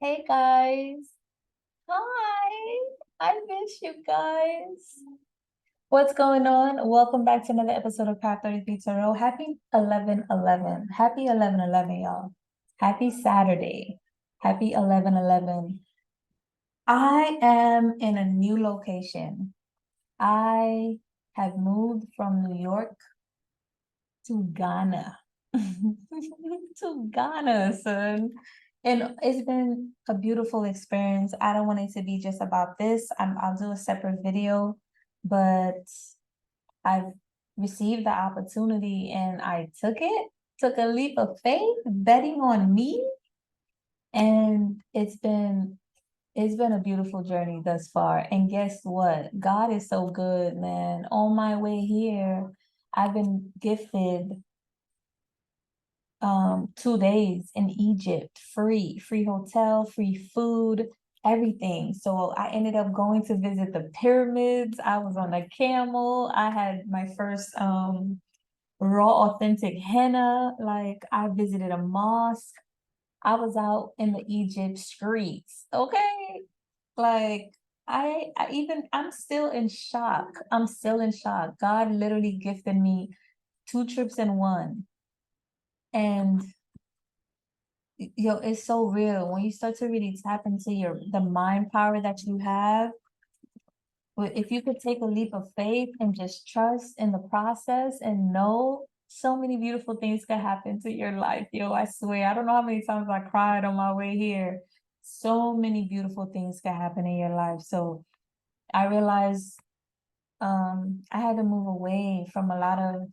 Hey guys. Hi. I miss you guys. What's going on? Welcome back to another episode of Path 33 Tarot. Happy 11/11. Happy 11/11, y'all. Happy Saturday. Happy 11/11. I am in a new location. I have moved from New York to Ghana. To Ghana, son. And it's been a beautiful experience. I don't want it to be just about this. I'll do a separate video, but I've received the opportunity and I took a leap of faith, betting on me. And it's been a beautiful journey thus far. And guess what? God is so good, man. On my way here, I've been gifted 2 days in Egypt, free hotel, free food, everything. So I ended up going to visit the pyramids. I was on a camel. I had my first raw authentic henna. Like I visited a mosque. I was out in the Egypt streets. Okay. Like I'm still in shock. I'm still in shock. God literally gifted me 2 trips in one. And it's so real when you start to really tap into the mind power that you have. But if you could take a leap of faith and just trust in the process and know, so many beautiful things could happen to your life. I swear, I don't know how many times I cried on my way here. So many beautiful things could happen in your life. So I realized I had to move away from a lot of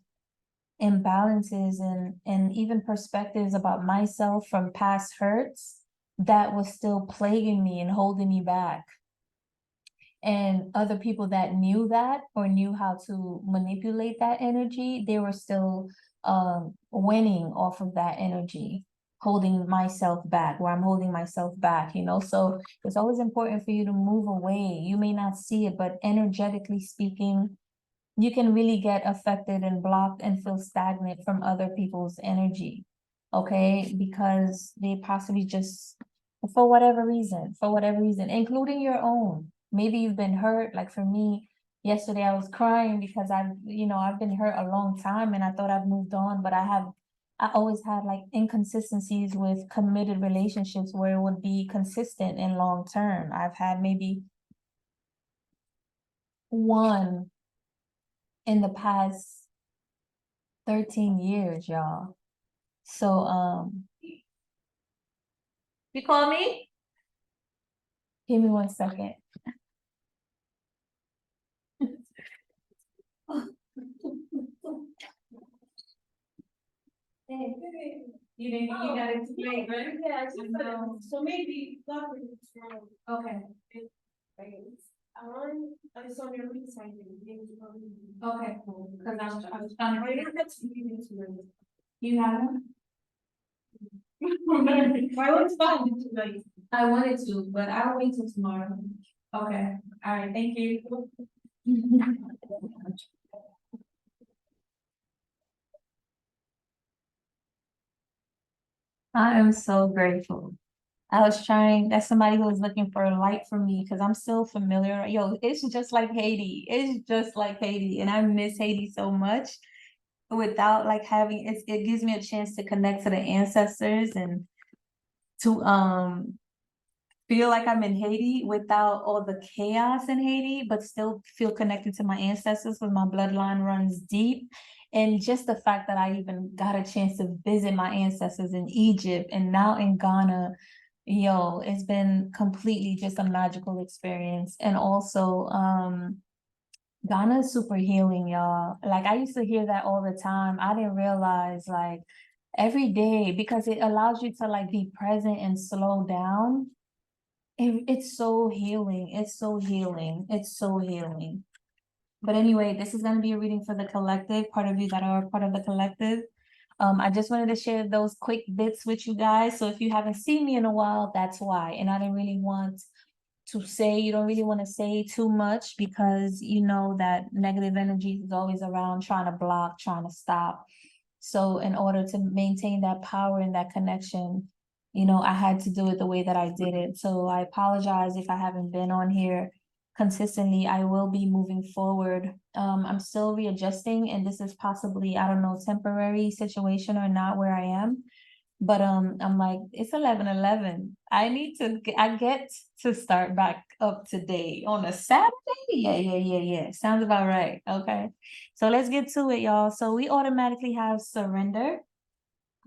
imbalances and even perspectives about myself from past hurts that was still plaguing me and holding me back. And other people that knew that or knew how to manipulate that energy, they were still winning off of that energy, holding myself back, where I'm holding myself back. So it's always important for you to move away. You may not see it, but energetically speaking, you can really get affected and blocked and feel stagnant from other people's energy, okay? Because they possibly just, for whatever reason, including your own. Maybe you've been hurt. Like for me, yesterday I was crying because I've been hurt a long time and I thought I've moved on, but I always had like inconsistencies with committed relationships where it would be consistent and long term. I've had maybe one in the past 13 years, y'all. So, you call me? Give me 1 second. Hey, you got it too late, right? Yeah, so maybe okay. I saw your website. Okay, cool. Because I was trying to. You have one? I was fine. I wanted to, but I'll wait till tomorrow. Okay. All right. Thank you. I am so grateful. I was trying, that's somebody who was looking for a light from me because I'm still familiar. Yo, it's just like Haiti. It's just like Haiti. And I miss Haiti so much without like it gives me a chance to connect to the ancestors and to feel like I'm in Haiti without all the chaos in Haiti, but still feel connected to my ancestors because my bloodline runs deep. And just the fact that I even got a chance to visit my ancestors in Egypt and now in Ghana, it's been completely just a magical experience. And also, Ghana is super healing, y'all. Like I used to hear that all the time. I didn't realize like every day because it allows you to like be present and slow down. It's so healing. It's so healing. It's so healing. But anyway, this is going to be a reading for the collective, part of you that are part of the collective. I just wanted to share those quick bits with you guys. So if you haven't seen me in a while, that's why. And I didn't really want to say, you don't really want to say too much because you know that negative energy is always around trying to block, trying to stop. So in order to maintain that power and that connection, you know, I had to do it the way that I did it. So I apologize if I haven't been on here consistently. I will be moving forward. I'm still readjusting, and this is possibly, I don't know, temporary situation or not where I am. But I'm like, it's 11:11. I get to start back up today on a Saturday. Yeah. Sounds about right. Okay. So let's get to it, y'all. So we automatically have surrender.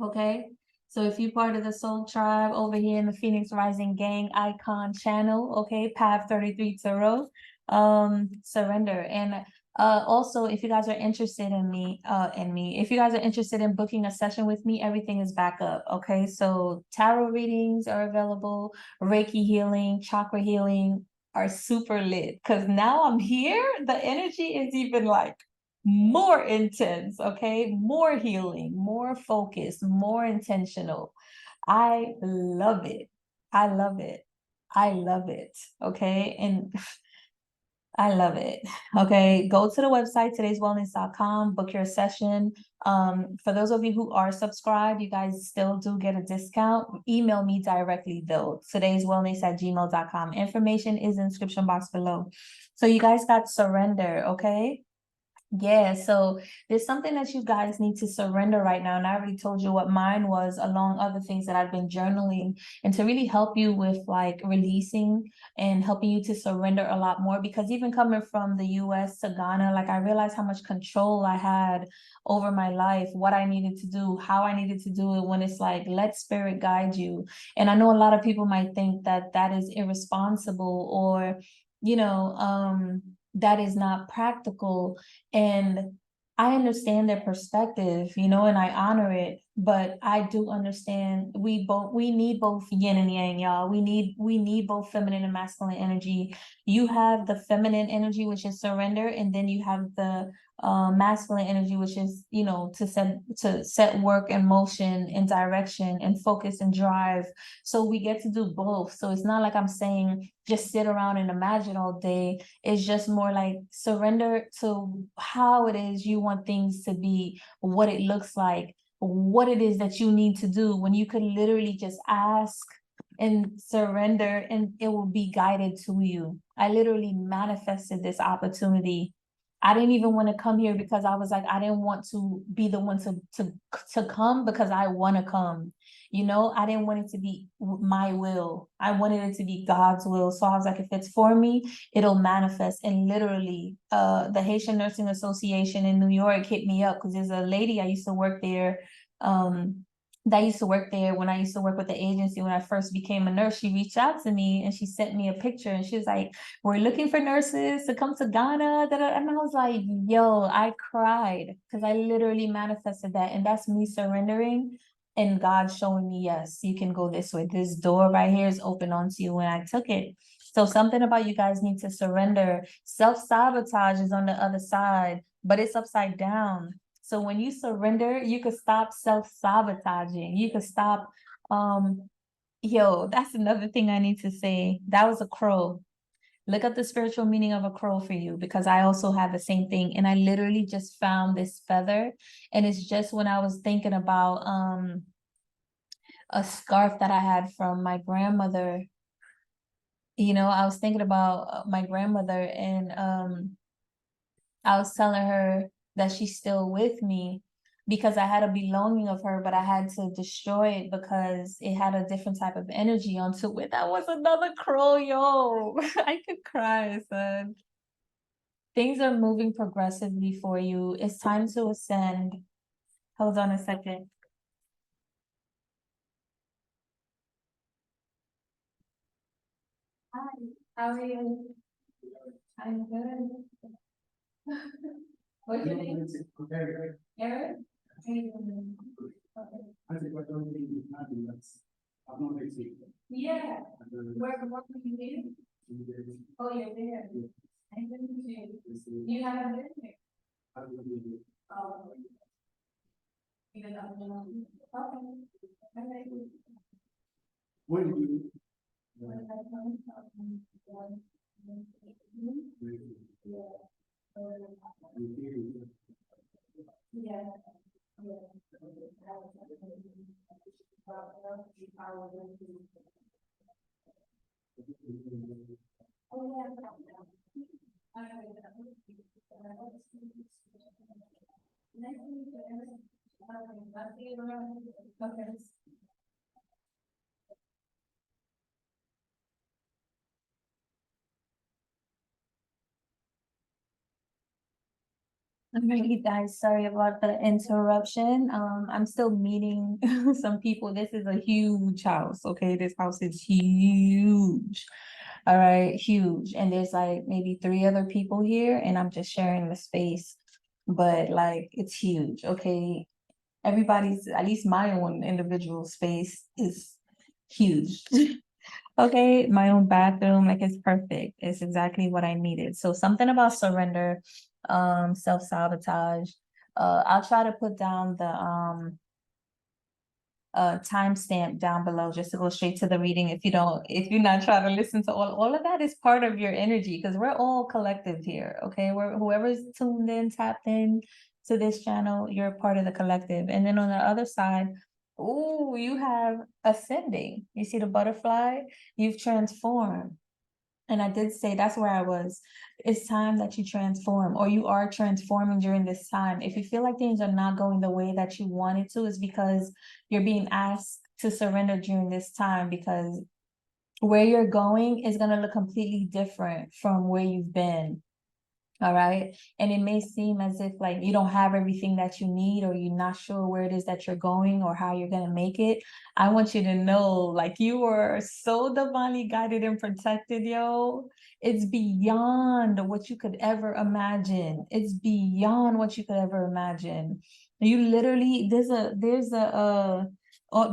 Okay. So if you're part of the Soul Tribe over here in the Phoenix Rising Gang Icon channel, okay, Path 33 Tarot, surrender. And also if you guys are interested if you guys are interested in booking a session with me, everything is back up. Okay. So tarot readings are available, Reiki healing, chakra healing are super lit because now I'm here. The energy is even like more intense, okay? More healing, more focused, more intentional. I love it. I love it. I love it. Okay. And I love it. Okay. Go to the website, todayswellness.com, book your session. For those of you who are subscribed, you guys still do get a discount. Email me directly though, todayswellness@gmail.com. Information is in the description box below. So you guys got surrender, okay? Yeah, so there's something that you guys need to surrender right now. And I already told you what mine was, along other things that I've been journaling, and to really help you with like releasing and helping you to surrender a lot more. Because even coming from the US to Ghana, like I realized how much control I had over my life, what I needed to do, how I needed to do it, when it's like, let spirit guide you. And I know a lot of people might think that that is irresponsible, or, you know, that is not practical, and I understand their perspective, you know, and I honor it, but I do understand we need both yin and yang, y'all. We need both feminine and masculine energy. You have the feminine energy, which is surrender, and then you have the masculine energy, which is, you know, to set work in motion and direction and focus and drive. So we get to do both. So it's not like I'm saying just sit around and imagine all day. It's just more like surrender to how it is you want things to be, what it looks like, what it is that you need to do, when you could literally just ask and surrender and it will be guided to you. I literally manifested this opportunity. I didn't even want to come here because I was like, I didn't want to be the one to come because I want to come. You know, I didn't want it to be my will. I wanted it to be God's will. So I was like, if it's for me, it'll manifest. And literally, the Haitian Nursing Association in New York hit me up because there's a lady I used to work there, that used to work there when I used to work with the agency. When I first became a nurse, she reached out to me and she sent me a picture and she was like, we're looking for nurses to come to Ghana. And I was like, yo, I cried because I literally manifested that. And that's me surrendering and God showing me, yes, you can go this way. This door right here is open onto you when I took it. So something about you guys need to surrender. Self-sabotage is on the other side, but it's upside down. So when you surrender, you could stop self-sabotaging. You could stop, that's another thing I need to say. That was a crow. Look up the spiritual meaning of a crow for you, because I also have the same thing. And I literally just found this feather. And it's just when I was thinking about a scarf that I had from my grandmother. You know, I was thinking about my grandmother, and I was telling her that she's still with me because I had a belonging of her, but I had to destroy it because it had a different type of energy onto it. That was another crow, yo. I could cry, son. Things are moving progressively for you. It's time to ascend. Hold on a second. Hi, how are you? I'm good. What's your name? Eric? How you doing? Okay. Yeah. Where can you be? Oh, you're there. I didn't see you. You haven't been there. Oh. Even up there. Okay. All right. What do you? Yeah. I'm really guys, sorry about the interruption. I'm still meeting some people. This is a huge house, okay? This house is huge. All right, huge. And there's like maybe three other people here, and I'm just sharing the space. But like it's huge, okay? Everybody's, at least my own individual space is huge. Okay, my own bathroom, like it's perfect. It's exactly what I needed. So something about surrender, self-sabotage. I'll try to put down the timestamp down below just to go straight to the reading. If you're not trying to listen to all of that is part of your energy because we're all collective here. Okay, we're whoever's tuned in, tapped in to this channel, you're part of the collective. And then on the other side, oh, you have ascending. You see the butterfly? You've transformed. And I did say that's where I was. It's time that you transform, or you are transforming during this time. If you feel like things are not going the way that you wanted to, it's because you're being asked to surrender during this time because where you're going is going to look completely different from where you've been. All right. And it may seem as if like you don't have everything that you need, or you're not sure where it is that you're going or how you're going to make it. I want you to know like you are so divinely guided and protected, yo. It's beyond what you could ever imagine. It's beyond what you could ever imagine. You literally, oh,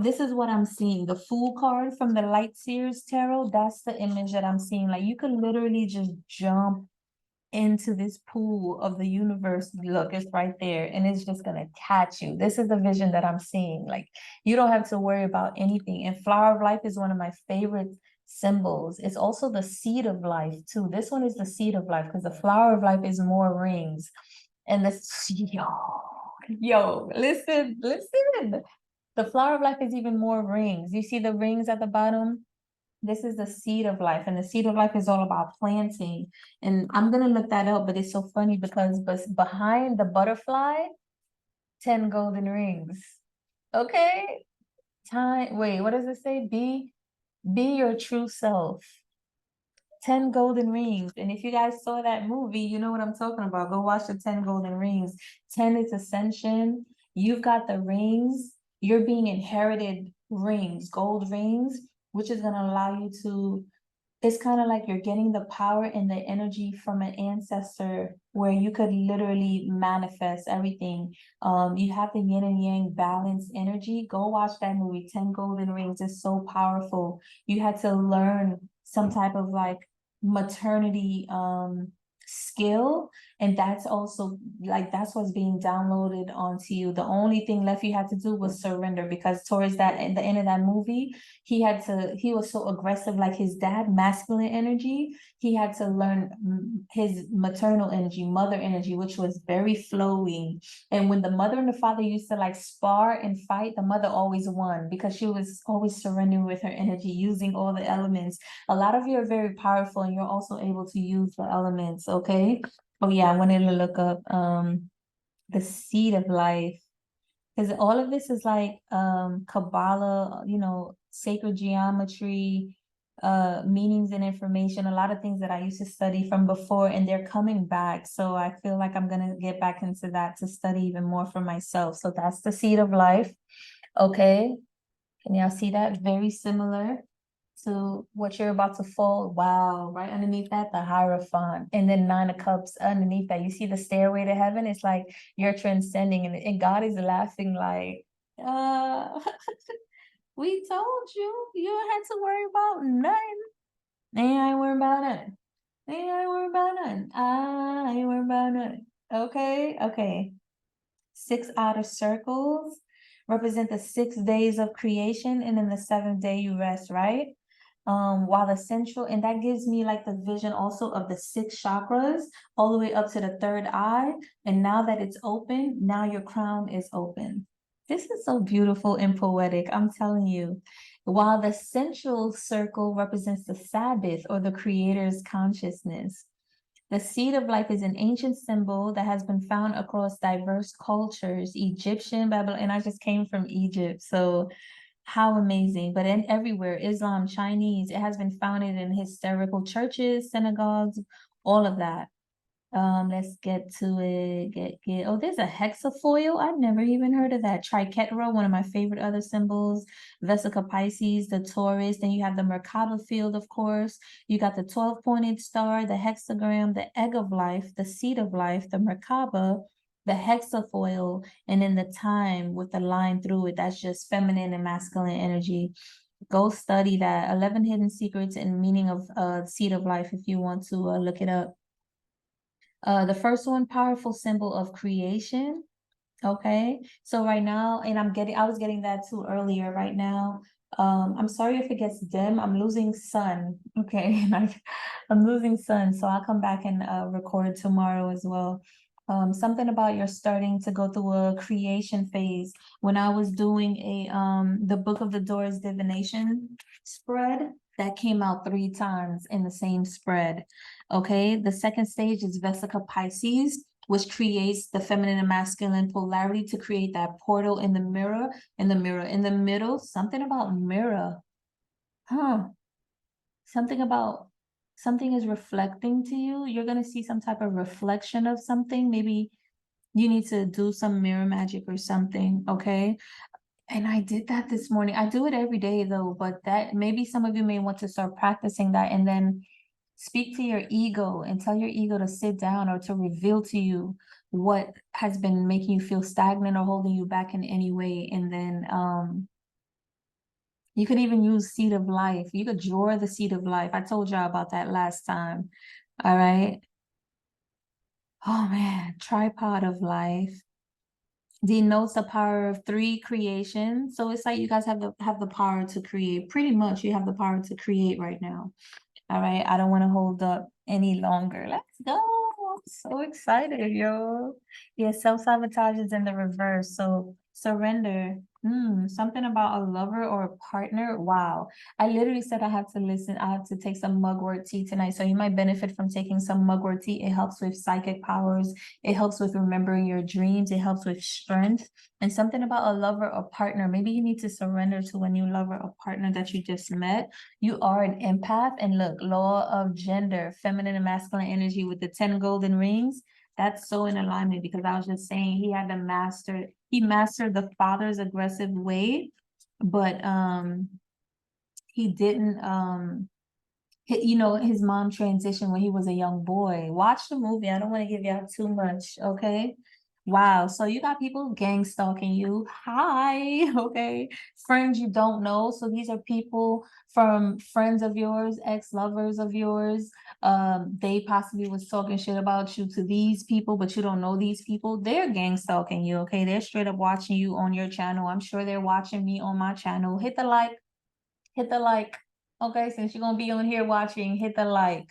this is what I'm seeing. The Fool card from the Light Seers Tarot. That's the image that I'm seeing. Like you could literally just jump into this pool of the universe. Look, it's right there, and it's just gonna catch you. This is the vision that I'm seeing. Like you don't have to worry about anything. And flower of life is one of my favorite symbols. It's also the seed of life too. This one is the seed of life because the flower of life is more rings. And yo, listen. The flower of life is even more rings. You see the rings at the bottom? This is the seed of life, and the seed of life is all about planting. And I'm gonna look that up, but it's so funny because behind the butterfly, 10 golden rings. Okay. Wait, what does it say? Be your true self. 10 golden rings. And if you guys saw that movie, you know what I'm talking about. Go watch the 10 golden rings. 10 is ascension. You've got the rings. You're being inherited rings, gold rings, which is going to allow you to, it's kind of like you're getting the power and the energy from an ancestor where you could literally manifest everything. You have the yin and yang balanced energy. Go watch that movie, 10 Golden Rings. It's so powerful. You had to learn some type of like maternity skill, and that's also like that's what's being downloaded onto you. The only thing left you had to do was surrender, because towards that at the end of that movie, he was so aggressive like his dad, masculine energy. He had to learn his maternal energy, mother energy, which was very flowing. And when the mother and the father used to like spar and fight, the mother always won because she was always surrendering with her energy, using all the elements. A lot of you are very powerful, and you're also able to use the elements. Okay. Oh yeah, I wanted to look up the seed of life, because all of this is like Kabbalah, sacred geometry, meanings and information, a lot of things that I used to study from before, and they're coming back. So I feel like I'm gonna get back into that to study even more for myself. So that's the seed of life. Okay. Can y'all see that? Very similar to what you're about to fold. Wow, right underneath that, the Hierophant. And then Nine of Cups underneath that. You see the stairway to heaven? It's like you're transcending, and God is laughing like, uh, we told you, you don't have to worry about nothing. I ain't worried about nothing. I ain't worried about nothing. I ain't worried about nothing. Okay. 6 outer circles represent the 6 days of creation, and then the 7th day you rest, right? While the central, and that gives me like the vision also of the 6 chakras all the way up to the 3rd eye. And now that it's open, now your crown is open. This is so beautiful and poetic, I'm telling you. while the central circle represents the Sabbath or the Creator's consciousness. The seed of life is an ancient symbol that has been found across diverse cultures, Egyptian, Babylon, and I just came from Egypt, so how amazing. But in everywhere, Islam, Chinese, it has been founded in historical churches, synagogues, all of that. Let's get to it. Get. Oh, there's a hexafoil. I've never even heard of that. Triquetra, one of my favorite other symbols. Vesica Pisces, the Taurus. Then you have the Merkaba field, of course. You got the 12-pointed star, the hexagram, the egg of life, the seed of life, the Merkaba, the hexafoil, and then the time with the line through it. That's just feminine and masculine energy. Go study that. 11 hidden secrets and meaning of seed of life if you want to look it up. The first one, powerful symbol of creation. Okay, so right now, and I was getting that too earlier. Right now, I'm sorry if it gets dim. I'm losing sun. Okay, and I'm losing sun, so I'll come back and record tomorrow as well. Something about you're starting to go through a creation phase. When I was doing the Book of the Doors divination spread, that came out 3 times in the same spread. Okay, the second stage is Vesica Pisces, which creates the feminine and masculine polarity to create that portal in the mirror, in the middle, something about mirror. Huh. Something about something is reflecting to you. You're gonna see some type of reflection of something. Maybe you need to do some mirror magic or something, okay? And I did that this morning. I do it every day though, but that maybe some of you may want to start practicing that and then speak to your ego and tell your ego to sit down or to reveal to you what has been making you feel stagnant or holding you back in any way. And then you could even use seed of life. You could draw the seed of life. I told y'all about that last time. All right. Oh man, tripod of life denotes the power of 3 creations. So it's like you guys have the power to create. Pretty much you have the power to create right now. All right, I don't want to hold up any longer. Let's go. I'm so excited, yo. Yeah, self-sabotage is in the reverse. So surrender. Something about a lover or a partner. Wow. I literally said I have to listen. I have to take some mugwort tea tonight. So you might benefit from taking some mugwort tea. It helps with psychic powers. It helps with remembering your dreams. It helps with strength. And something about a lover or partner. Maybe you need to surrender to a new lover or partner that you just met. You are an empath. And look, law of gender, feminine and masculine energy with the 10 golden rings. That's so in alignment because I was just saying he mastered the father's aggressive way, but he didn't his mom transitioned when he was a young boy. Watch the movie. I don't want to give y'all too much, okay? Wow, so you got people gang stalking you. Hi, okay. Friends you don't know. So these are people from friends of yours, ex-lovers of yours. They possibly was talking shit about you to these people, but you don't know these people. They're gang stalking you, okay? They're straight up watching you on your channel. I'm sure they're watching me on my channel. Hit the like. Okay, since you're gonna be on here watching, hit the like.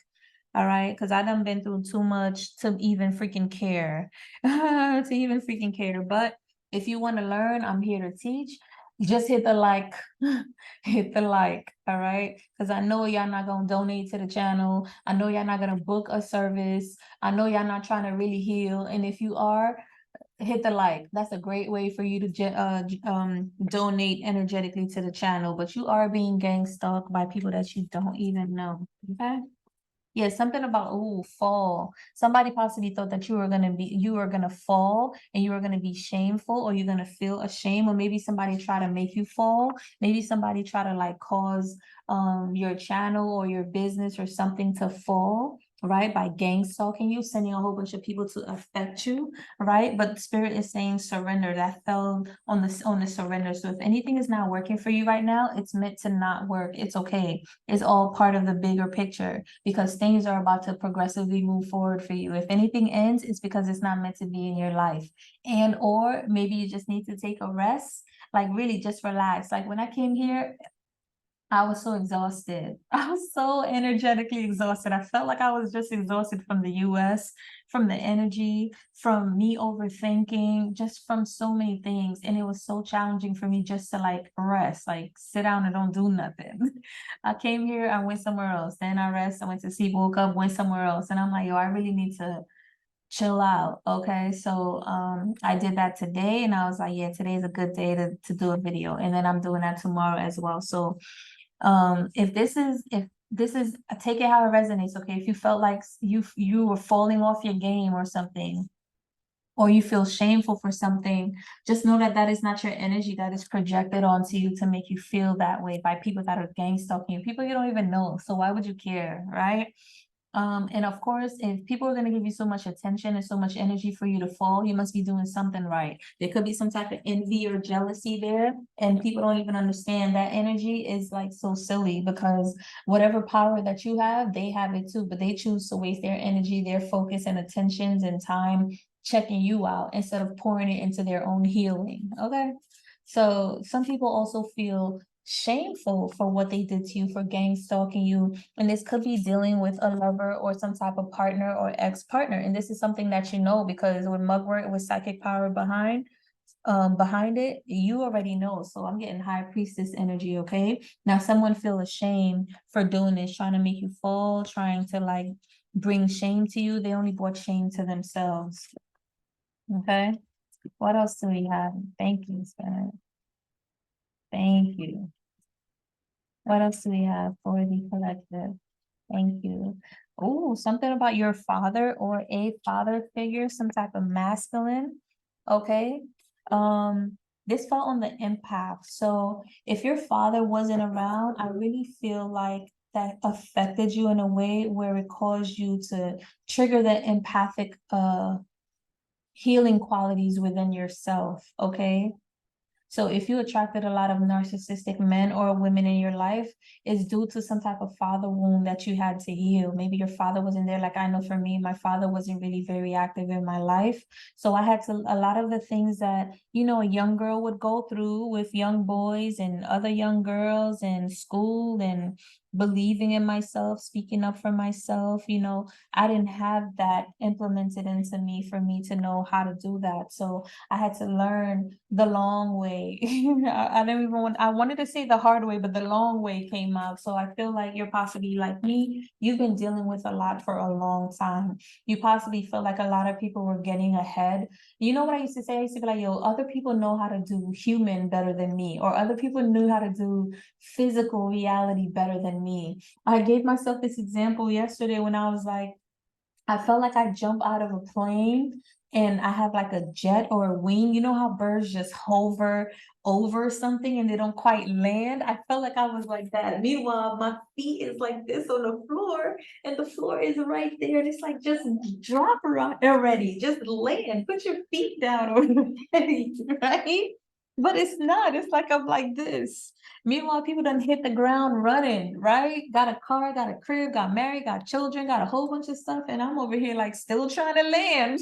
All right, because I done been through too much to even freaking care. To even freaking care. But if you want to learn, I'm here to teach. Just hit the like. Hit the like. All right. Because I know y'all not gonna donate to the channel. I know y'all not gonna book a service. I know y'all not trying to really heal. And if you are, hit the like. That's a great way for you to donate energetically to the channel, but you are being gang stalked by people that you don't even know. Okay. Yeah, something about fall. Somebody possibly thought that you were gonna fall and you were gonna be shameful or you're gonna feel ashamed, or maybe somebody try to make you fall. Maybe somebody try to like cause your channel or your business or something to fall, right? By gang stalking you, sending a whole bunch of people to affect you, right? But the spirit is saying surrender. That fell on the surrender. So if anything is not working for you right now, it's meant to not work. It's okay. It's all part of the bigger picture because things are about to progressively move forward for you. If anything ends, it's because it's not meant to be in your life. And or maybe you just need to take a rest, like really just relax. Like when I came here, I was so exhausted. I was so energetically exhausted. I felt like I was just exhausted from the US, from the energy, from me overthinking, just from so many things. And it was so challenging for me just to like rest, like sit down and don't do nothing. I came here, I went somewhere else. Then I rest, I went to sleep, woke up, went somewhere else. And I'm like, yo, I really need to chill out. Okay. So I did that today and I was like, yeah, today's a good day to do a video. And then I'm doing that tomorrow as well. So if this is take it how it resonates. Okay, if you felt like you were falling off your game or something, or you feel shameful for something, just know that that is not your energy that is projected onto you to make you feel that way by people that are gang stalking you, people you don't even know. So why would you care, right? And of course, if people are going to give you so much attention and so much energy for you to fall, you must be doing something right. There could be some type of envy or jealousy there, and people don't even understand that energy is like so silly because whatever power that you have, they have it too, but they choose to waste their energy, their focus and attentions and time checking you out instead of pouring it into their own healing. Okay. So some people also feel shameful for what they did to you, for gang stalking you, and this could be dealing with a lover or some type of partner or ex-partner. And this is something that you know because with mugwort, with psychic power behind it, you already know. So I'm getting high priestess energy. Okay. Now someone feel ashamed for doing this, trying to make you fall, trying to like bring shame to you. They only brought shame to themselves. Okay. What else do we have? Thank you, Spirit. Thank you. What else do we have for the collective? Thank you. Oh, something about your father or a father figure, some type of masculine. Okay. This fell on the empath. So if your father wasn't around, I really feel like that affected you in a way where it caused you to trigger the empathic healing qualities within yourself. Okay. So if you attracted a lot of narcissistic men or women in your life, it's due to some type of father wound that you had to heal. Maybe your father wasn't there. Like I know for me, my father wasn't really very active in my life. So I had to, a lot of the things that, you know, a young girl would go through with young boys and other young girls in school and believing in myself, speaking up for myself, you know, I didn't have that implemented into me for me to know how to do that. So I had to learn the long way. I didn't even want, I wanted to say the hard way, but the long way came out. So I feel like you're possibly like me. You've been dealing with a lot for a long time. You possibly feel like a lot of people were getting ahead. You know what I used to say? I used to be like, yo, other people know how to do human better than me, or other people knew how to do physical reality better than me. I gave myself this example yesterday when I was like, I felt like I jump out of a plane and I have like a jet or a wing. You know how birds just hover over something and they don't quite land? I felt like I was like that. Meanwhile, my feet is like this on the floor and the floor is right there. And it's like, just drop already, just land, put your feet down already, right? But it's not, it's like I'm like this. Meanwhile, people done hit the ground running, right? Got a car, got a crib, got married, got children, got a whole bunch of stuff, and I'm over here like still trying to land.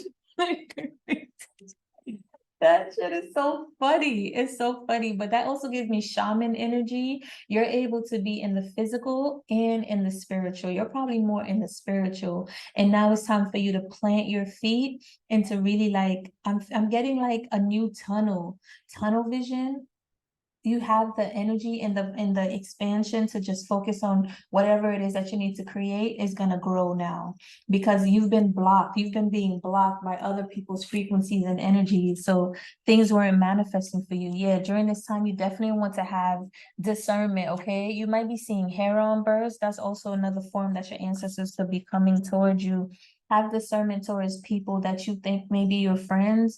That shit is so funny. It's so funny, but that also gives me shaman energy. You're able to be in the physical and in the spiritual. You're probably more in the spiritual. And now it's time for you to plant your feet and to really like, I'm getting like a new tunnel vision. You have the energy and the expansion to just focus on whatever it is that you need to create is going to grow now because you've been being blocked by other people's frequencies and energies, so things weren't manifesting for you. Yeah, during this time you definitely want to have discernment. Okay, you might be seeing hair on birds. That's also another form that your ancestors could be coming towards you. Have discernment towards people that you think may be your friends,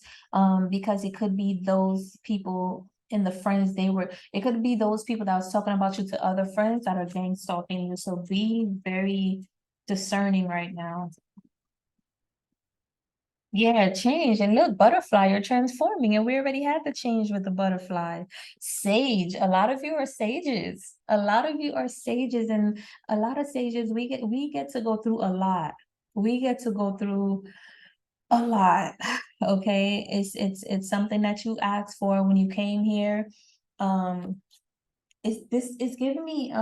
because it could be those people and the friends they were, it could be those people that was talking about you to other friends that are gang stalking you. So be very discerning right now. Yeah, change. And look, butterfly, you're transforming. And we already had the change with the butterfly. Sage, a lot of you are sages. A lot of you are sages, and a lot of sages, we get to go through a lot. We get to go through a lot. Okay. It's something that you asked for when you came here. Um, It's giving me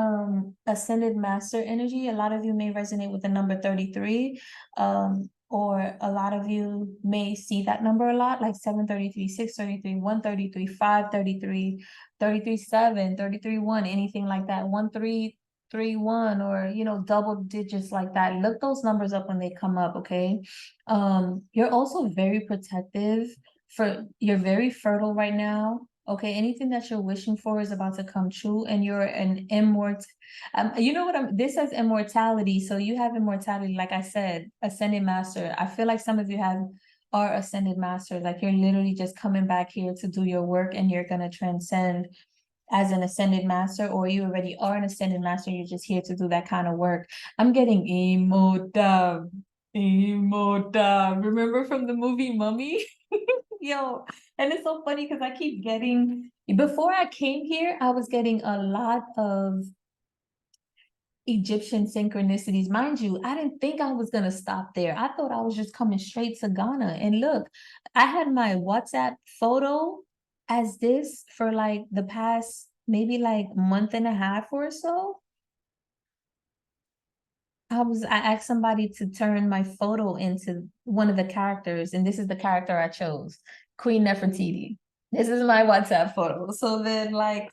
ascended master energy. A lot of you may resonate with the number 33. Or a lot of you may see that number a lot, like 733, 633, 133, 533, 33, 7, 33, 1, anything like that, 1331, or double digits like that. Look those numbers up when they come up, okay? You're also very protective, you're very fertile right now. Okay, anything that you're wishing for is about to come true, and you're an immort. You know what this says immortality, so you have immortality. Like I said, ascended master. I feel like some of you are ascended masters. Like you're literally just coming back here to do your work, and you're gonna transcend as an ascended master, or you already are an ascended master. You're just here to do that kind of work. I'm getting immortal, immortal. Remember from the movie Mummy? Yo, and it's so funny because I keep getting, before I came here, I was getting a lot of Egyptian synchronicities. Mind you, I didn't think I was gonna stop there. I thought I was just coming straight to Ghana. And look, I had my WhatsApp photo as this for like the past maybe like month and a half or so. I asked somebody to turn my photo into one of the characters, and this is the character I chose, Queen Nefertiti. This is my WhatsApp photo. So then, like,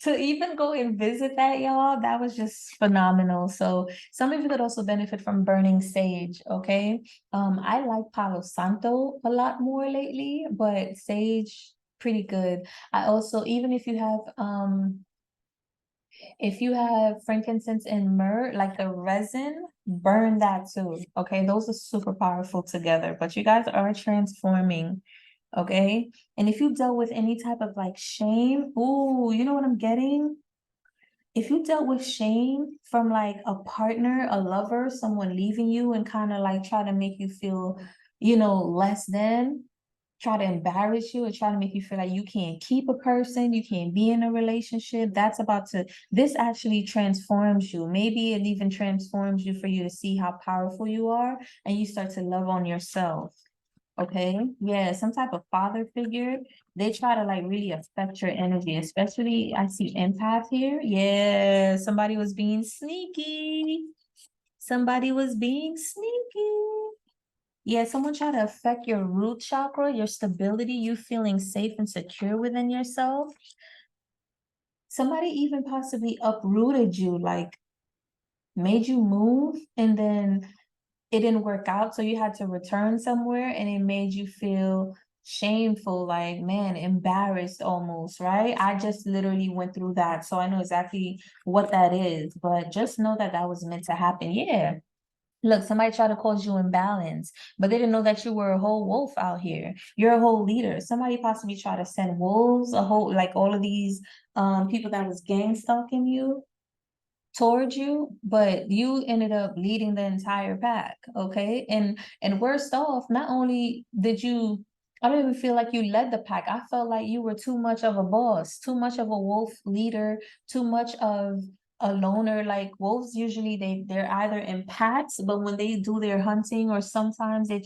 to even go and visit that, y'all, that was just phenomenal. So some of you could also benefit from burning sage, okay? I like Palo Santo a lot more lately, but sage, pretty good. I also, even if you have frankincense and myrrh, like the resin, burn that too. Okay, those are super powerful together. But you guys are transforming, okay? And if you dealt with any type of like shame, ooh, you know what I'm getting? If you dealt with shame from like a partner, a lover, someone leaving you and kind of like try to make you feel, less than, try to embarrass you and try to make you feel like you can't keep a person, you can't be in a relationship. This actually transforms you. Maybe it even transforms you for you to see how powerful you are, and you start to love on yourself. Okay. Yeah, some type of father figure. They try to like really affect your energy, especially I see empath here. Yeah, somebody was being sneaky. Somebody was being sneaky. Yeah, someone try to affect your root chakra, your stability, you feeling safe and secure within yourself. Somebody even possibly uprooted you, like made you move, and then it didn't work out, so you had to return somewhere, and it made you feel shameful, like, man, embarrassed almost, right? I just literally went through that, so I know exactly what that is, but just know that that was meant to happen. Yeah. Look, somebody tried to cause you imbalance, but they didn't know that you were a whole wolf out here. You're a whole leader. Somebody possibly tried to send wolves, a whole, like all of these people that was gang stalking you towards you, but you ended up leading the entire pack, okay? And worst off, not only did you, I don't even feel like you led the pack. I felt like you were too much of a boss, too much of a wolf leader, too much of a loner. Like wolves usually they're either in packs, but when they do their hunting, or sometimes they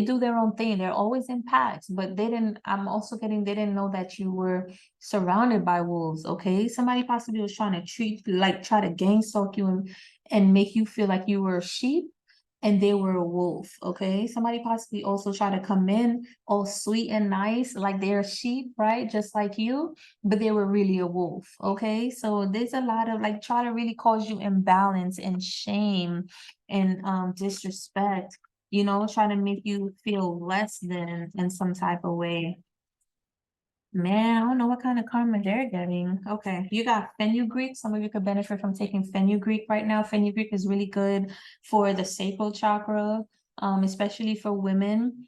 do their own thing. They're always in packs, but I'm also getting, they didn't know that you were surrounded by wolves, okay? Somebody possibly was trying to try to gang stalk you and make you feel like you were a sheep and they were a wolf, okay? Somebody possibly also try to come in all sweet and nice, like they're a sheep, right? Just like you, but they were really a wolf, okay? So there's a lot of like try to really cause you imbalance and shame and disrespect, try to make you feel less than in some type of way. Man, I don't know what kind of karma they're getting. Okay, you got fenugreek. Some of you could benefit from taking fenugreek right now. Fenugreek is really good for the sacral chakra, especially for women.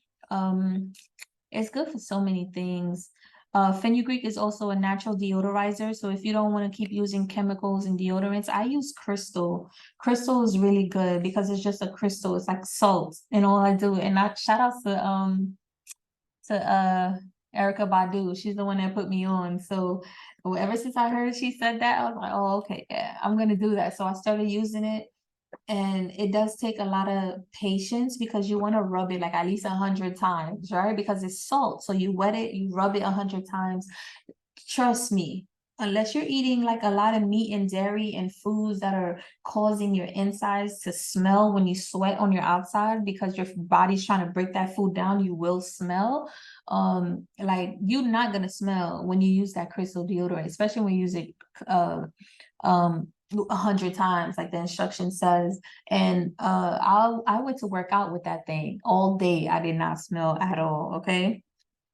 It's good for so many things. Fenugreek is also a natural deodorizer. So if you don't want to keep using chemicals and deodorants, I use crystal. Crystal is really good because it's just a crystal. It's like salt, and all I do. And I shout out to Erica Badu. She's the one that put me on. So ever since I heard she said that, I was like, oh, okay, yeah, I'm gonna do that. So I started using it, and it does take a lot of patience because you want to rub it like at least 100 times, right? Because it's salt. So you wet it, you rub it 100 times. Trust me, unless you're eating like a lot of meat and dairy and foods that are causing your insides to smell when you sweat on your outside because your body's trying to break that food down, you will smell. Like you're not gonna smell when you use that crystal deodorant, especially when you use it um 100 times, like the instruction says. And I went to work out with that thing all day. I did not smell at all. Okay.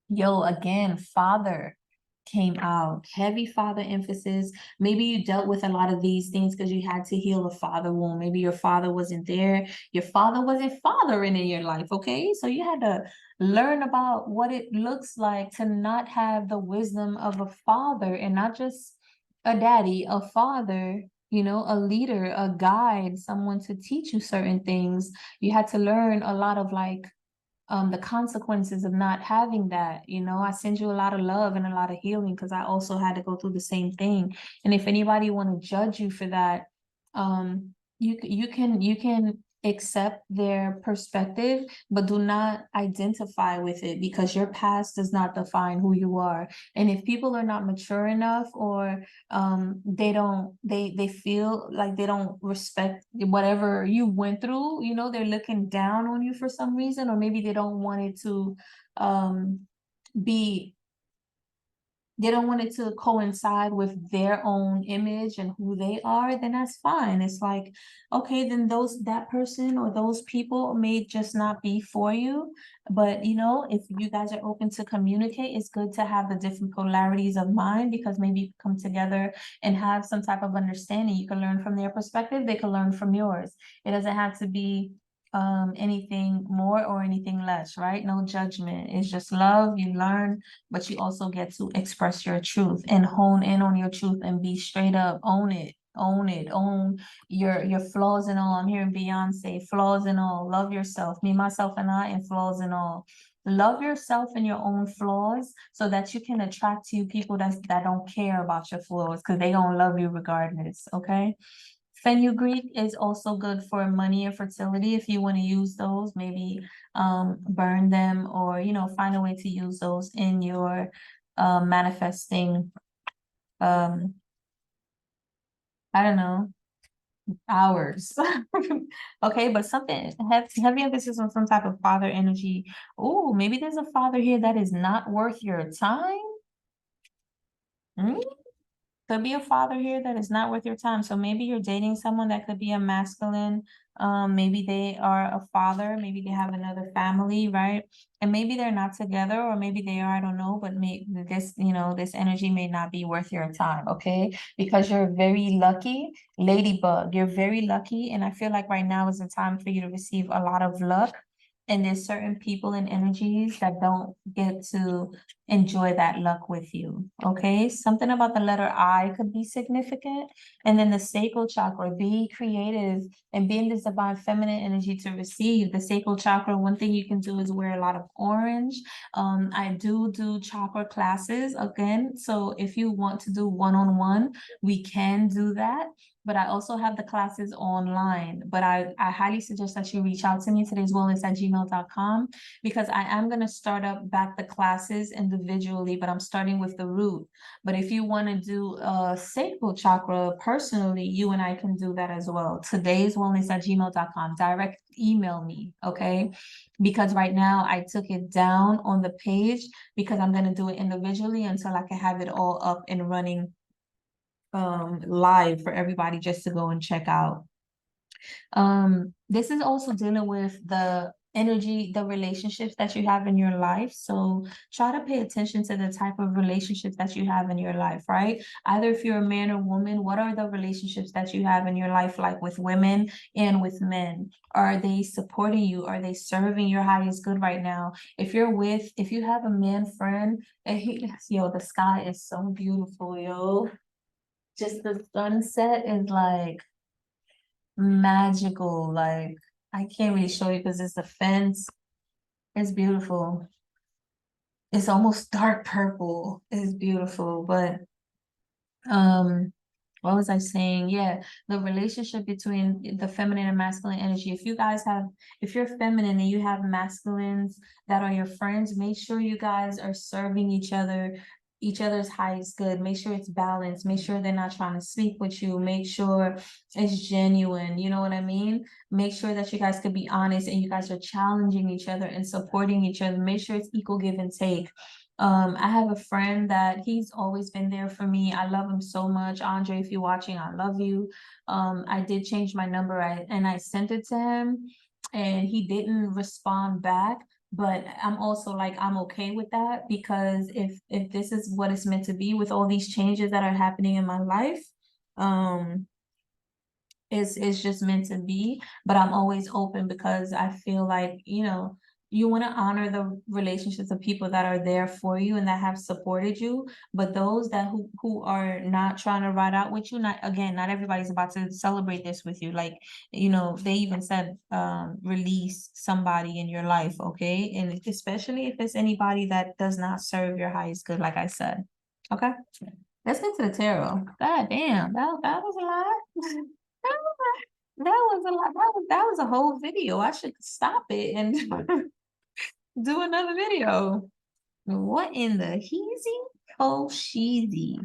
Yo, again, father came out, heavy father emphasis. Maybe you dealt with a lot of these things because you had to heal a father wound. Maybe your father wasn't there. Your father wasn't fathering in your life, okay? So you had to learn about what it looks like to not have the wisdom of a father, and not just a daddy, a father, you know, a leader, a guide, someone to teach you certain things. You had to learn a lot of like the consequences of not having that. You know, I send you a lot of love and a lot of healing because I also had to go through the same thing. And if anybody want to judge you for that, you can accept their perspective, but do not identify with it, because your past does not define who you are. And if people are not mature enough, or they feel like they don't respect whatever you went through, you know, they're looking down on you for some reason, or maybe they don't want it to um be they don't want it to coincide with their own image and who they are, then that's fine. It's like, okay, then that person or those people may just not be for you. But you know, if you guys are open to communicate, it's good to have the different polarities of mind, because maybe you come together and have some type of understanding. You can learn from their perspective, they can learn from yours. It doesn't have to be anything more or anything less, right? No judgment. It's just love. You learn, but you also get to express your truth and hone in on your truth and be straight up. Own it. Own it. Own your flaws and all. I'm hearing Beyonce, flaws and all. Love yourself. Me, myself, and I, and flaws and all. Love yourself and your own flaws so that you can attract to you people that don't care about your flaws, because they gonna love you regardless. Okay. Fenugreek is also good for money and fertility. If you want to use those, maybe burn them, or you know, find a way to use those in your manifesting I don't know, hours. Okay, but something heavy emphasis on some type of father energy. Oh, maybe there's a father here that is not worth your time. Mm, could be a father here that is not worth your time. So maybe you're dating someone that could be a masculine. Maybe they are a father, maybe they have another family, right? And maybe they're not together, or maybe they are, I don't know, but this, you know, this energy may not be worth your time, okay? Because you're very lucky, ladybug, you're very lucky. And I feel like right now is the time for you to receive a lot of luck. And there's certain people and energies that don't get to enjoy that luck with you. Okay, something about the letter I could be significant. And then the sacral chakra, be creative and be in this divine feminine energy to receive the sacral chakra. One thing you can do is wear a lot of orange. I do chakra classes again, so if you want to do one-on-one, we can do that. But I also have the classes online. But I highly suggest that you reach out to me, today'swellness@gmail.com, because I am going to start up back the classes individually, but I'm starting with the root. But if you want to do a sacral chakra personally, you and I can do that as well. Today'swellness@gmail.com. Direct email me, okay? Because right now I took it down on the page because I'm going to do it individually until I can have it all up and running live for everybody just to go and check out. This is also dealing with the energy, the relationships that you have in your life. So try to pay attention to the type of relationships that you have in your life, right? Either if you're a man or woman, what are the relationships that you have in your life, like with women and with men? Are they supporting you? Are they serving your highest good right now? If you have a man friend, and yo, the sky is so beautiful, yo. Just the sunset is like magical. Like, I can't really show you because it's the fence. It's beautiful. It's almost dark purple. It's beautiful. But what was I saying? Yeah, the relationship between the feminine and masculine energy. If you're feminine and you have masculines that are your friends, make sure you guys are serving each other each other's highest good. Make sure it's balanced. Make sure they're not trying to sleep with you. Make sure it's genuine. You know what I mean? Make sure that you guys could be honest and you guys are challenging each other and supporting each other. Make sure it's equal give and take. I have a friend that he's always been there for me. I love him so much. Andre, if you're watching, I love you. I did change my number and I sent it to him and he didn't respond back. But I'm also like, I'm okay with that because if this is what it's meant to be with all these changes that are happening in my life, um, it's just meant to be. But I'm always open because I feel like, you know, you want to honor the relationships of people that are there for you and that have supported you. But those that who are not trying to ride out with you, not again, not everybody's about to celebrate this with you. Like, you know, they even said release somebody in your life, okay? And especially if it's anybody that does not serve your highest good, like I said. Okay. Let's get to the tarot. God damn, that was a lot. That was a lot. That was a whole video. I should stop it and do another video. What in the heezy? Oh, sheezy.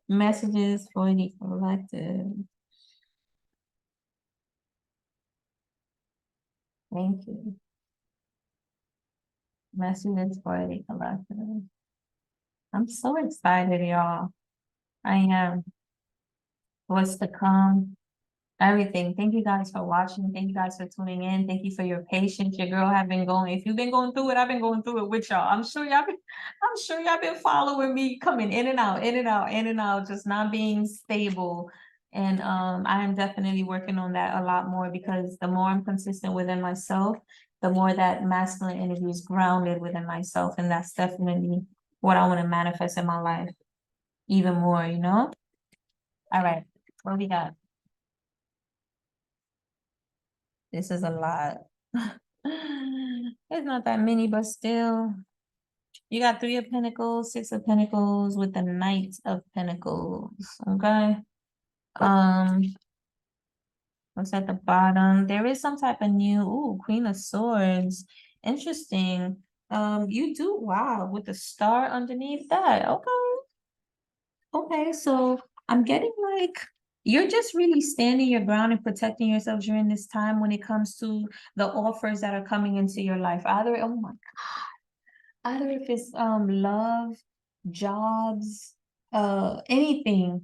Messages for the collective. Thank you. Messages for the collective. I'm so excited, y'all. I am. What's to come? Everything. Thank you guys for watching. Thank you guys for tuning in. Thank you for your patience. Your girl have been going. If you've been going through it, I've been going through it with y'all. I'm sure y'all been following me, coming in and out, in and out, in and out, just not being stable. And I am definitely working on that a lot more because the more I'm consistent within myself, the more that masculine energy is grounded within myself. And that's definitely what I want to manifest in my life even more, you know? All right. What we got? This is a lot. It's not that many, but still. You got 3 of Pentacles, 6 of Pentacles with the Knight of Pentacles. Okay. Um, what's at the bottom? There is some type of new, Queen of Swords. Interesting. You do wow with the star underneath that. Okay. Okay, so I'm getting like you're just really standing your ground and protecting yourself during this time when it comes to the offers that are coming into your life. Either if it's love, jobs, anything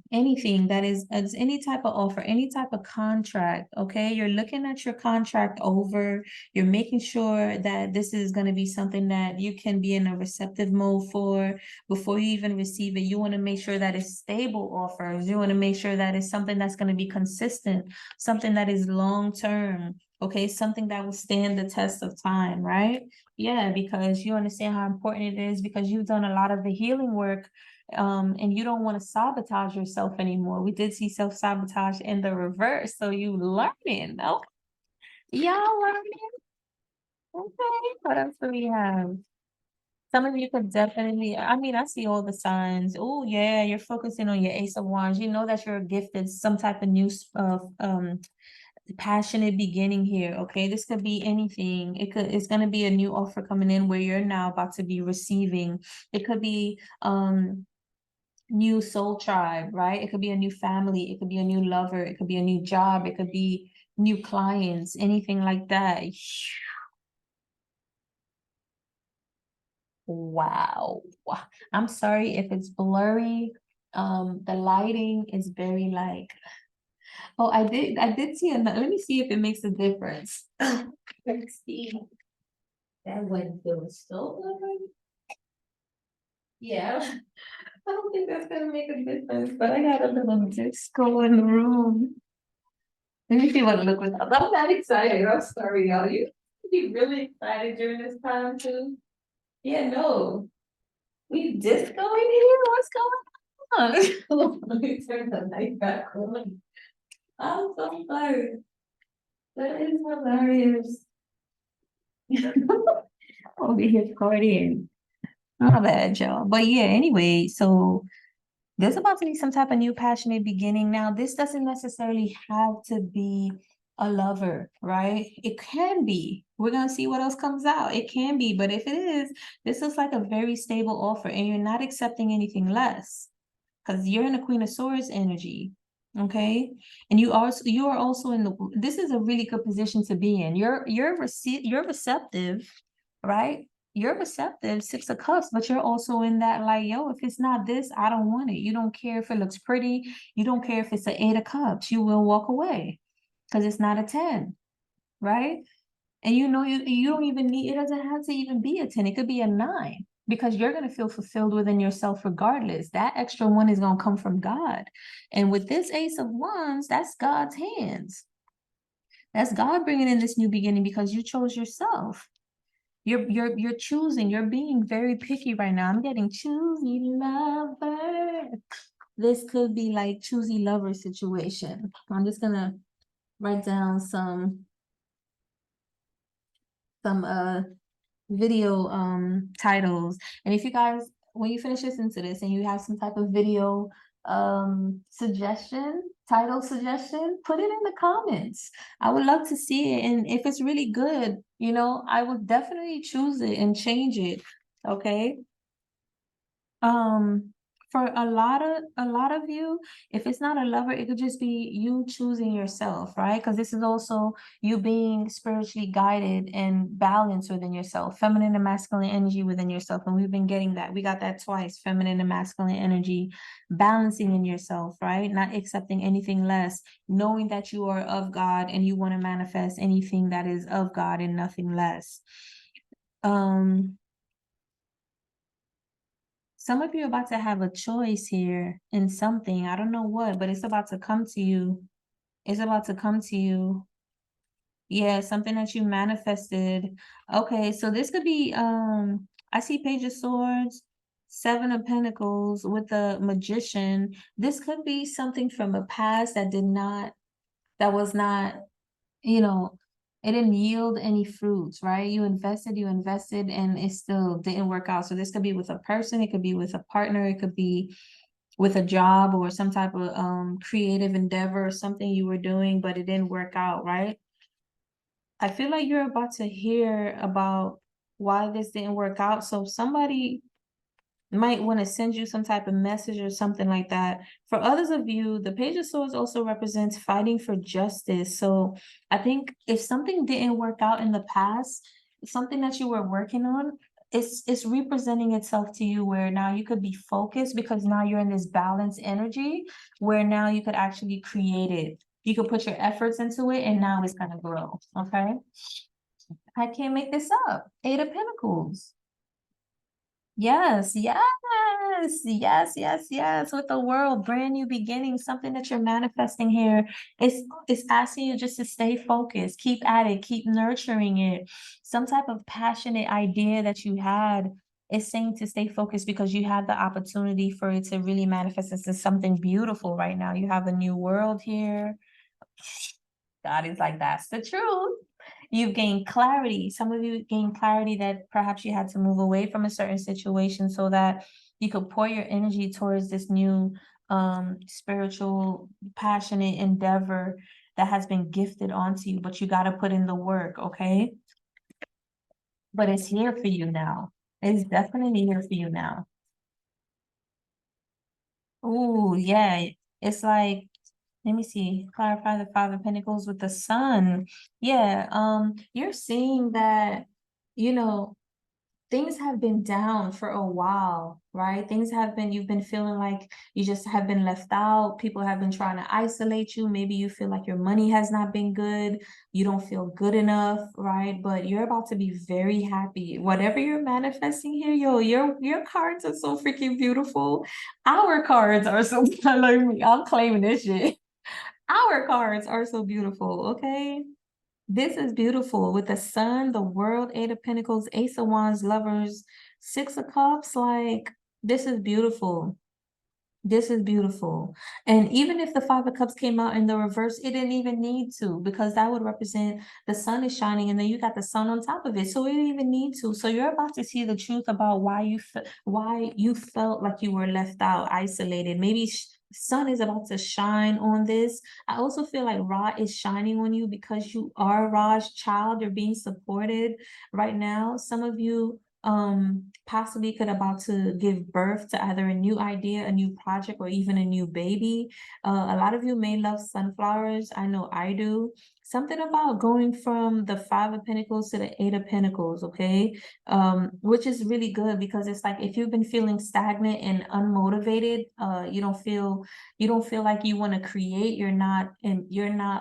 that is any type of offer, any type of contract, okay? You're looking at your contract over, you're making sure that this is going to be something that you can be in a receptive mode for before you even receive it. You want to make sure that it's stable offers. You want to make sure that it's something that's going to be consistent, something that is long term, okay? Something that will stand the test of time, right? Yeah, because you understand how important it is because you've done a lot of the healing work, and you don't want to sabotage yourself anymore. We did see self-sabotage in the reverse, so you learning. Okay, y'all learning. Okay, what else do we have? Some of you could definitely, I mean, I see all the signs. Oh, yeah, you're focusing on your Ace of Wands. You know that you're gifted some type of new passionate beginning here. Okay, this could be anything. It's going to be a new offer coming in where you're now about to be receiving. It could be new soul tribe, right? It could be a new family, it could be a new lover, it could be a new job, it could be new clients, anything like that. Wow. I'm sorry if it's blurry. The lighting is very like, oh, I did see another. Let me see if it makes a difference. Let's see. That wouldn't feel so good. Yeah, I don't think that's gonna make a difference, but I got a little disco in the room. Let me see what it looks like. I'm not excited. I'm sorry, y'all. You be really excited during this time too. Yeah, no. We disco in here? What's going on? Let me turn the light back on. I'm so sorry. That is hilarious. Over here partying. My bad, y'all. But yeah, anyway, so there's about to be some type of new passionate beginning. Now, this doesn't necessarily have to be a lover, right? It can be. We're gonna see what else comes out. It can be, but if it is, this looks like a very stable offer, and you're not accepting anything less because you're in the Queen of Swords energy. Okay. And you are also in the, this is a really good position to be in. You're receptive, right? You're receptive, Six of Cups, but you're also in that like, yo, if it's not this, I don't want it. You don't care if it looks pretty. You don't care if it's an Eight of Cups. You will walk away because it's not a 10, right? And you don't even need, it doesn't have to even be a 10. It could be a 9 because you're going to feel fulfilled within yourself regardless. That extra one is going to come from God. And with this Ace of Wands, that's God's hands. That's God bringing in this new beginning because you chose yourself. You're choosing. You're being very picky right now. I'm getting choosy lover. This could be like choosy lover situation. I'm just going to write down some video titles. And if you guys, when you finish listening to this and you have some type of video suggestion, title suggestion, put it in the comments. I would love to see it. And if it's really good, you know, I will definitely choose it and change it. Okay. For a lot of you, if it's not a lover, it could just be you choosing yourself, right? Because this is also you being spiritually guided and balanced within yourself, feminine and masculine energy within yourself. And we've been getting that. We got that twice, feminine and masculine energy, balancing in yourself, right? Not accepting anything less, knowing that you are of God and you want to manifest anything that is of God and nothing less. Some of you are about to have a choice here in something. I don't know what, but it's about to come to you. It's about to come to you. Yeah, something that you manifested. Okay, so this could be I see Page of Swords, Seven of Pentacles with the Magician. This could be something from a past that was not, you know, it didn't yield any fruits, right? You invested, and it still didn't work out. So this could be with a person, it could be with a partner, it could be with a job or some type of creative endeavor or something you were doing, but it didn't work out, right? I feel like you're about to hear about why this didn't work out. So somebody might want to send you some type of message or something like that. For others of you, the Page of Swords also represents fighting for justice. So I think if something didn't work out in the past, something that you were working on, it's representing itself to you where now you could be focused because now you're in this balanced energy where now you could actually create it. You could put your efforts into it and now it's gonna grow. Okay. I can't make this up. Eight of Pentacles. Yes, yes. With the world, brand new beginning, something that you're manifesting here. It's asking you just to stay focused, keep at it, keep nurturing it. Some type of passionate idea that you had is saying to stay focused because you have the opportunity for it to really manifest into something beautiful right now. You have a new world here. God is like, that's the truth. You've gained clarity. Some of you gained clarity that perhaps you had to move away from a certain situation so that you could pour your energy towards this new spiritual, passionate endeavor that has been gifted onto you, but you got to put in the work, okay? But it's here for you now. It's definitely here for you now. Oh, yeah. It's like, let me see, clarify the Five of Pentacles with the Sun. Yeah, you're seeing that, you know, things have been down for a while, right? You've been feeling like you just have been left out. People have been trying to isolate you. Maybe you feel like your money has not been good. You don't feel good enough, right? But you're about to be very happy. Whatever you're manifesting here, yo, your cards are so freaking beautiful. Our cards are so, I'm claiming this shit. Our cards are so beautiful, okay? This is beautiful with the Sun, the World, Eight of Pentacles, Ace of Wands, Lovers, Six of Cups. Like, this is beautiful. This is beautiful. And even if the Five of Cups came out in the reverse, it didn't even need to because that would represent the sun is shining and then you got the sun on top of it. So it didn't even need to. So you're about to see the truth about why you felt like you were left out, isolated. Maybe sun is about to shine on this. I also feel like Ra is shining on you because you are Ra's child. You're being supported right now. Some of you possibly could about to give birth to either a new idea, a new project, or even a new baby. A lot of you may love sunflowers. I know I do. Something about going from the Five of Pentacles to the Eight of Pentacles, okay? Which is really good because it's like if you've been feeling stagnant and unmotivated, you don't feel like you want to create, you're not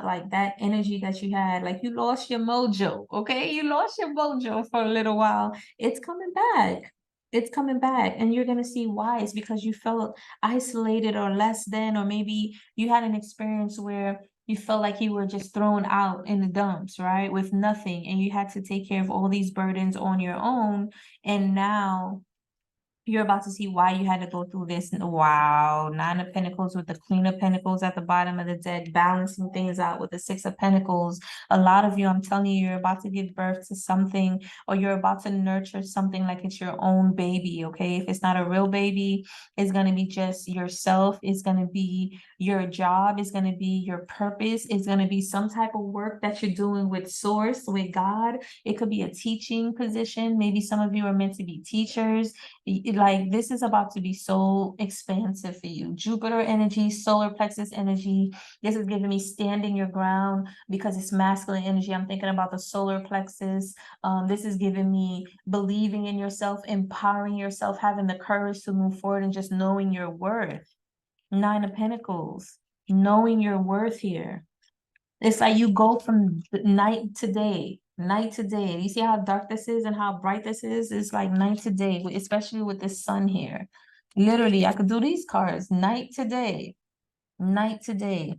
like that energy that you had, like you lost your mojo, okay? You lost your mojo for a little while. It's coming back. It's coming back, and you're gonna see why. It's because you felt isolated or less than, or maybe you had an experience where you felt like you were just thrown out in the dumps, right? With nothing, and you had to take care of all these burdens on your own. And now you're about to see why you had to go through this. Wow, Nine of Pentacles with the Queen of Pentacles at the bottom of the deck, balancing things out with the Six of Pentacles. A lot of you, I'm telling you, you're about to give birth to something, or you're about to nurture something like it's your own baby, okay? If it's not a real baby, it's going to be just yourself. It's going to be your job. It's going to be your purpose. It's going to be some type of work that you're doing with Source, with God. It could be a teaching position. Maybe some of you are meant to be teachers. Like this is about to be so expansive for you. Jupiter energy, solar plexus energy. This is giving me standing your ground because it's masculine energy. I'm thinking about the solar plexus. This is giving me believing in yourself, empowering yourself, having the courage to move forward, and just knowing your worth. Nine of Pentacles, knowing your worth here. It's like you go from night to day, night to day. You see how dark this is and how bright this is? It's like night to day, especially with the sun here. Literally, I could do these cards night to day, night to day.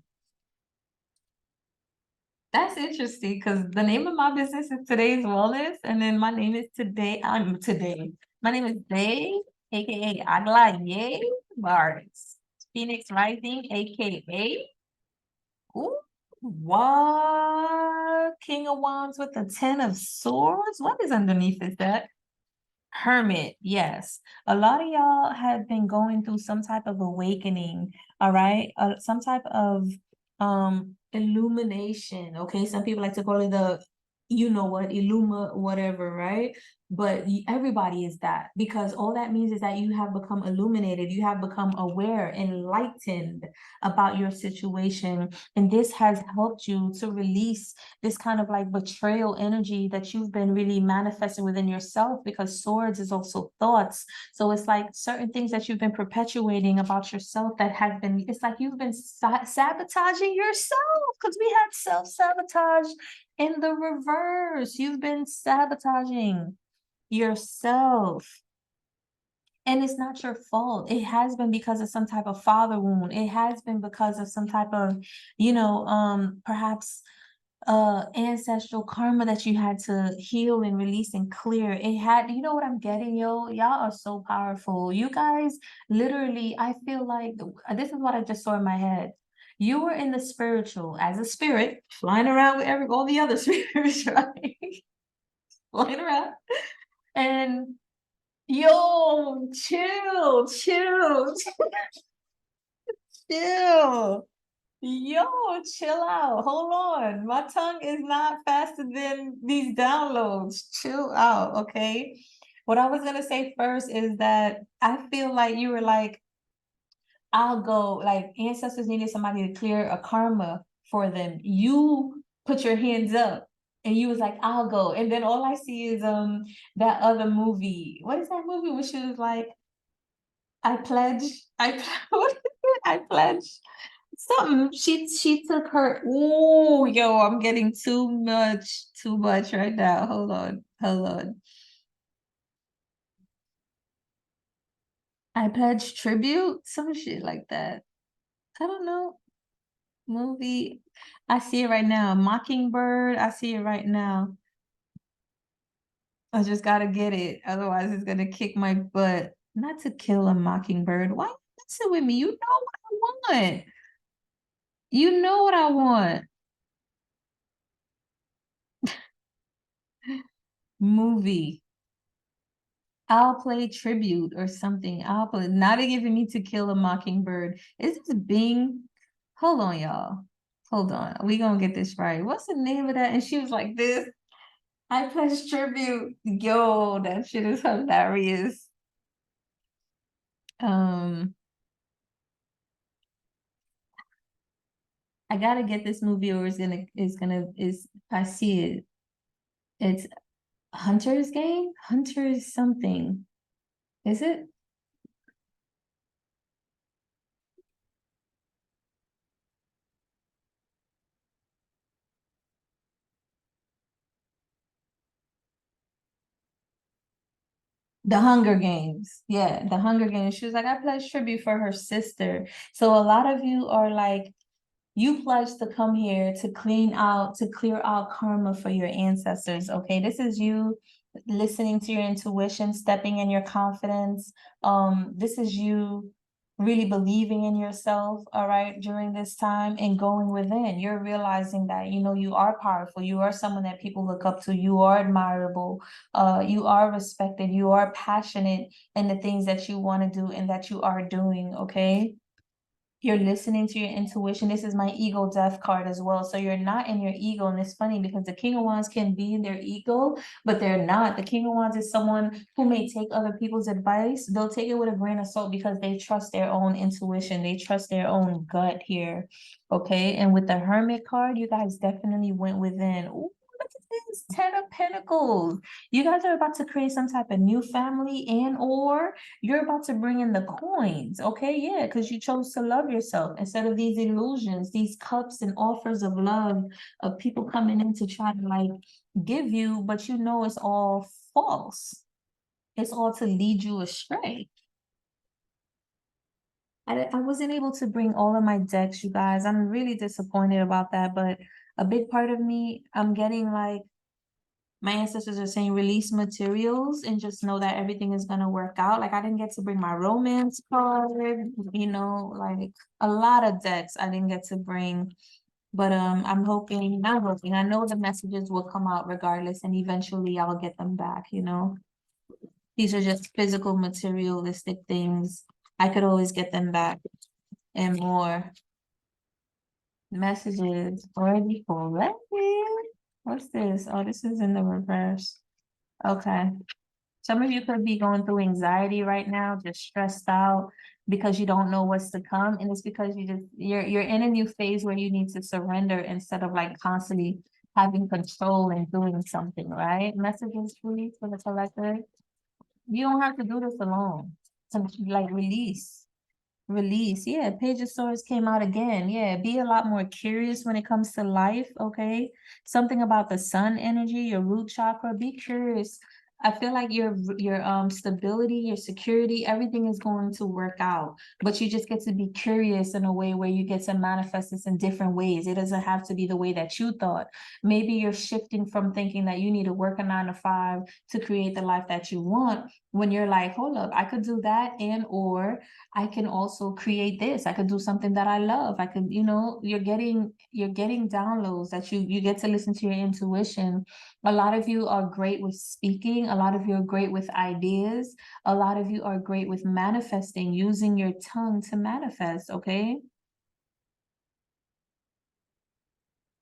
That's interesting because the name of my business is Today's Wellness, and then my name is Today. I'm Today. My name is Day, aka Agla Yay Bars. Phoenix Rising, aka Ooh, what? King of Wands with the Ten of Swords? What is underneath is that? Hermit, yes. A lot of y'all have been going through some type of awakening, all right? Some type of illumination, okay? Some people like to call it the, you know what, illuma, whatever, right? But everybody is that, because all that means is that you have become illuminated, you have become aware, enlightened about your situation, and this has helped you to release this kind of like betrayal energy that you've been really manifesting within yourself, because swords is also thoughts. So it's like certain things that you've been perpetuating about yourself that have been, it's like you've been sabotaging yourself, because we had self-sabotage in the reverse. You've been sabotaging yourself. And it's not your fault. It has been because of some type of father wound. It has been because of some type of, perhaps ancestral karma that you had to heal and release and clear. It had, you know what I'm getting, yo? Y'all are so powerful. You guys, literally, I feel like this is what I just saw in my head. You were in the spiritual as a spirit, flying around with all the other spirits, right? Flying around. And yo, chill, chill. Yo, chill out. Hold on. My tongue is not faster than these downloads. Chill out, okay? What I was gonna say first is that I feel like you were like, I'll go, like ancestors needed somebody to clear a karma for them. You put your hands up and you was like, I'll go. And then all I see is that other movie. What is that movie where she was like, I pledge, what is it? I pledge. Something she took her. Oh, yo, I'm getting too much right now. Hold on. I pledge tribute, some shit like that. I don't know. Movie. I see it right now. Mockingbird. I see it right now. I just gotta get it. Otherwise, it's gonna kick my butt. Not To Kill a Mockingbird. Why you messing with me? You know what I want. You know what I want. Movie. I'll play tribute or something. I'll play, not giving me To Kill a Mockingbird. Is this Bing? Hold on, y'all. Hold on. We gonna get this right. What's the name of that? And she was like this. I pledge tribute. Yo, that shit is hilarious. Um, I gotta get this movie or is I see it. It's Hunter's Game? Hunter's something. Is it? The Hunger Games. Yeah, the Hunger Games. She was like, I pledge tribute for her sister. So a lot of you are like, you pledged to come here to clear out karma for your ancestors. Okay, this is you listening to your intuition, stepping in your confidence. This is you really believing in yourself, all right, during this time and going within. You're realizing that, you know, you are powerful. You are someone that people look up to. You are admirable. You are respected. You are passionate in the things that you want to do and that you are doing, okay? You're listening to your intuition. This is my ego death card as well. So you're not in your ego. And it's funny because the King of Wands can be in their ego, but they're not. The King of Wands is someone who may take other people's advice. They'll take it with a grain of salt because they trust their own intuition. They trust their own gut here. Okay. And with the Hermit card, you guys definitely went within. Ooh, look at this 10 of Pentacles. You guys are about to create some type of new family and or you're about to bring in the coins, okay? Yeah, because you chose to love yourself instead of these illusions, these cups and offers of love of people coming in to try to like give you, but you know it's all false. It's all to lead you astray. I wasn't able to bring all of my decks, you guys. I'm really disappointed about that, but a big part of me, I'm getting like my ancestors are saying release materials and just know that everything is gonna work out. Like I didn't get to bring my romance card, you know, like a lot of decks I didn't get to bring. But I'm hoping, not hoping, I know the messages will come out regardless, and eventually I'll get them back, you know. These are just physical, materialistic things. I could always get them back and more messages already collected. What's this? Oh, this is in the reverse. Okay. Some of you could be going through anxiety right now, just stressed out because you don't know what's to come. And it's because you're in a new phase where you need to surrender instead of like constantly having control and doing something, right? Messages please for the collector. You don't have to do this alone. To like release. Yeah, Page of Swords came out again. Yeah, be a lot more curious when it comes to life, okay? Something about the sun energy, your root chakra, be curious. I feel like your stability, your security, everything is going to work out. But you just get to be curious in a way where you get to manifest this in different ways. It doesn't have to be the way that you thought. Maybe you're shifting from thinking that you need to work a 9 to 5 to create the life that you want when you're like, hold up, I could do that and or I can also create this. I could do something that I love. I could, you know, you're getting downloads that you get to listen to your intuition. A lot of you are great with speaking. A lot of you are great with ideas. A lot of you are great with manifesting, using your tongue to manifest, okay?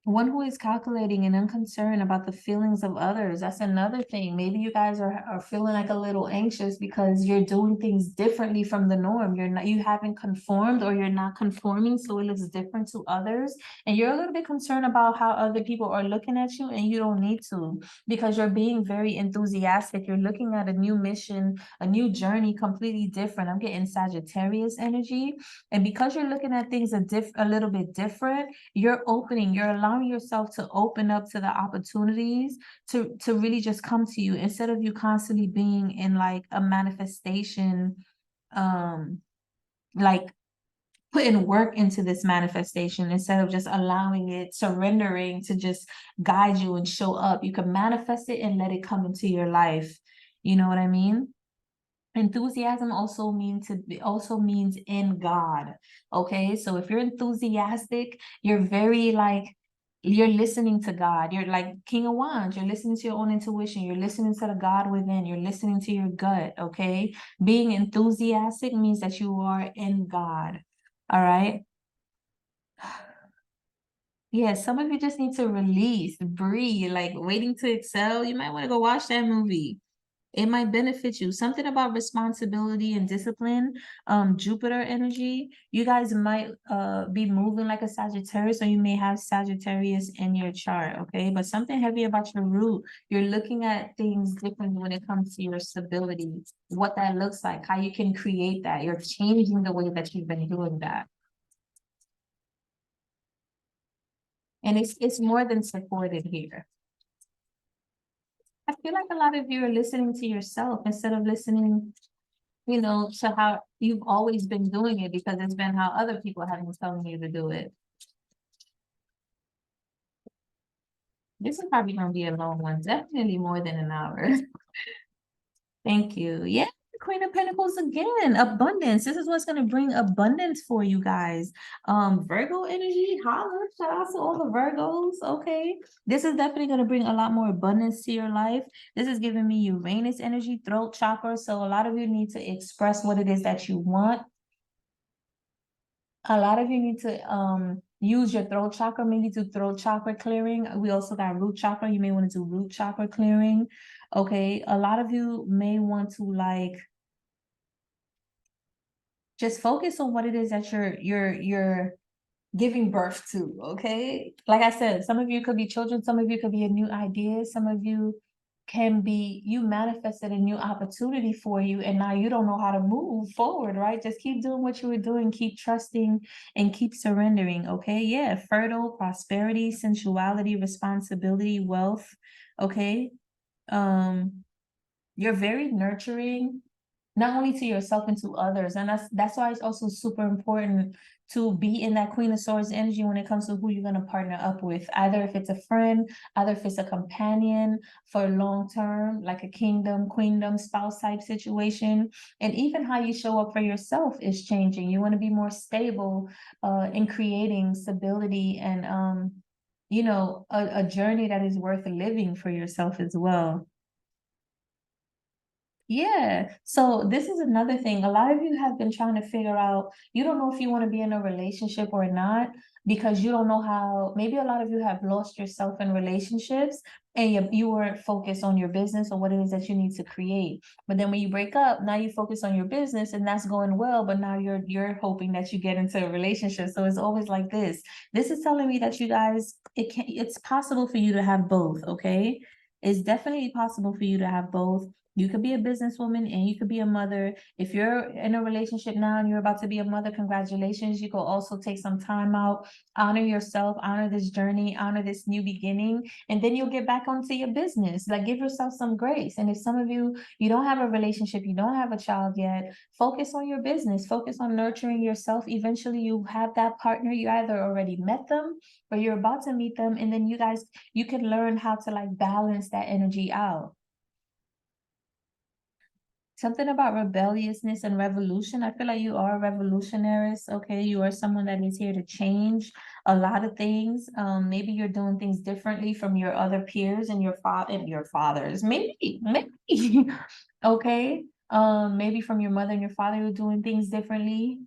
One who is calculating and unconcerned about the feelings of others. That's another thing. Maybe you guys are feeling like a little anxious because you're doing things differently from the norm. You haven't conformed or you're not conforming, so it looks different to others. And you're a little bit concerned about how other people are looking at you, and you don't need to because you're being very enthusiastic. You're looking at a new mission, a new journey, completely different. I'm getting Sagittarius energy. And because you're looking at things a little bit different, you're allowing yourself to open up to the opportunities to really just come to you instead of you constantly being in like a manifestation, like putting work into this manifestation instead of just allowing it, surrendering to just guide you and show up. You can manifest it and let it come into your life. You know what I mean? Enthusiasm also means in God. Okay, so if you're enthusiastic, you're very like you're listening to God. You're like King of Wands. You're listening to your own intuition. You're listening to the God within. You're listening to your gut. Okay. Being enthusiastic means that you are in God. All right. Yeah, some of you just need to release, breathe, like Waiting to Excel. You might want to go watch that movie. It might benefit you. Something about responsibility and discipline, Jupiter energy. You guys might be moving like a Sagittarius, or you may have Sagittarius in your chart, okay? But something heavy about your root. You're looking at things differently when it comes to your stability, what that looks like, how you can create that. You're changing the way that you've been doing that. And it's more than supported here. I feel like a lot of you are listening to yourself instead of listening, to how you've always been doing it, because it's been how other people have been telling you to do it. This is probably gonna be a long one, definitely more than an hour. Thank you. Yeah, Queen of Pentacles again, abundance. This is what's gonna bring abundance for you guys. Virgo energy, holla, shout out to all the Virgos. Okay, this is definitely gonna bring a lot more abundance to your life. This is giving me Uranus energy, throat chakra. So a lot of you need to express what it is that you want. A lot of you need to use your throat chakra, maybe do throat chakra clearing. We also got root chakra. You may want to do root chakra clearing. Okay. A lot of you may want to like just focus on what it is that you're giving birth to. Okay. Like I said, some of you could be children, some of you could be a new idea, some of you can be, you manifested a new opportunity for you, and now you don't know how to move forward, right? Just keep doing what you were doing, keep trusting and keep surrendering. Okay. Yeah, fertile, prosperity, sensuality, responsibility, wealth. Okay. You're very nurturing, not only to yourself and to others. And that's why it's also super important to be in that Queen of Swords energy when it comes to who you're going to partner up with. Either if it's a friend, either if it's a companion for long term, like a kingdom, queendom, spouse type situation. And even how you show up for yourself is changing. You want to be more stable in creating stability and a journey that is worth living for yourself as well. Yeah. So this is another thing. A lot of you have been trying to figure out, you don't know if you want to be in a relationship or not, because you don't know how, maybe a lot of you have lost yourself in relationships, and you weren't focused on your business or what it is that you need to create. But then when you break up, now you focus on your business and that's going well, but now you're hoping that you get into a relationship. So it's always like this. This is telling me that you guys, it's possible for you to have both, okay? It's definitely possible for you to have both. You could be a businesswoman and you could be a mother. If you're in a relationship now and you're about to be a mother, congratulations. You could also take some time out, honor yourself, honor this journey, honor this new beginning, and then you'll get back onto your business. Like, give yourself some grace. And if some of you, you don't have a relationship, you don't have a child yet, focus on your business, focus on nurturing yourself. Eventually you have that partner. You either already met them or you're about to meet them. And then you can learn how to like balance that energy out. Something about rebelliousness and revolution. I feel like you are a revolutionarist. Okay, you are someone that is here to change a lot of things. Maybe you're doing things differently from your other peers and your fathers. Maybe. Okay. Maybe from your mother and your father, you're doing things differently.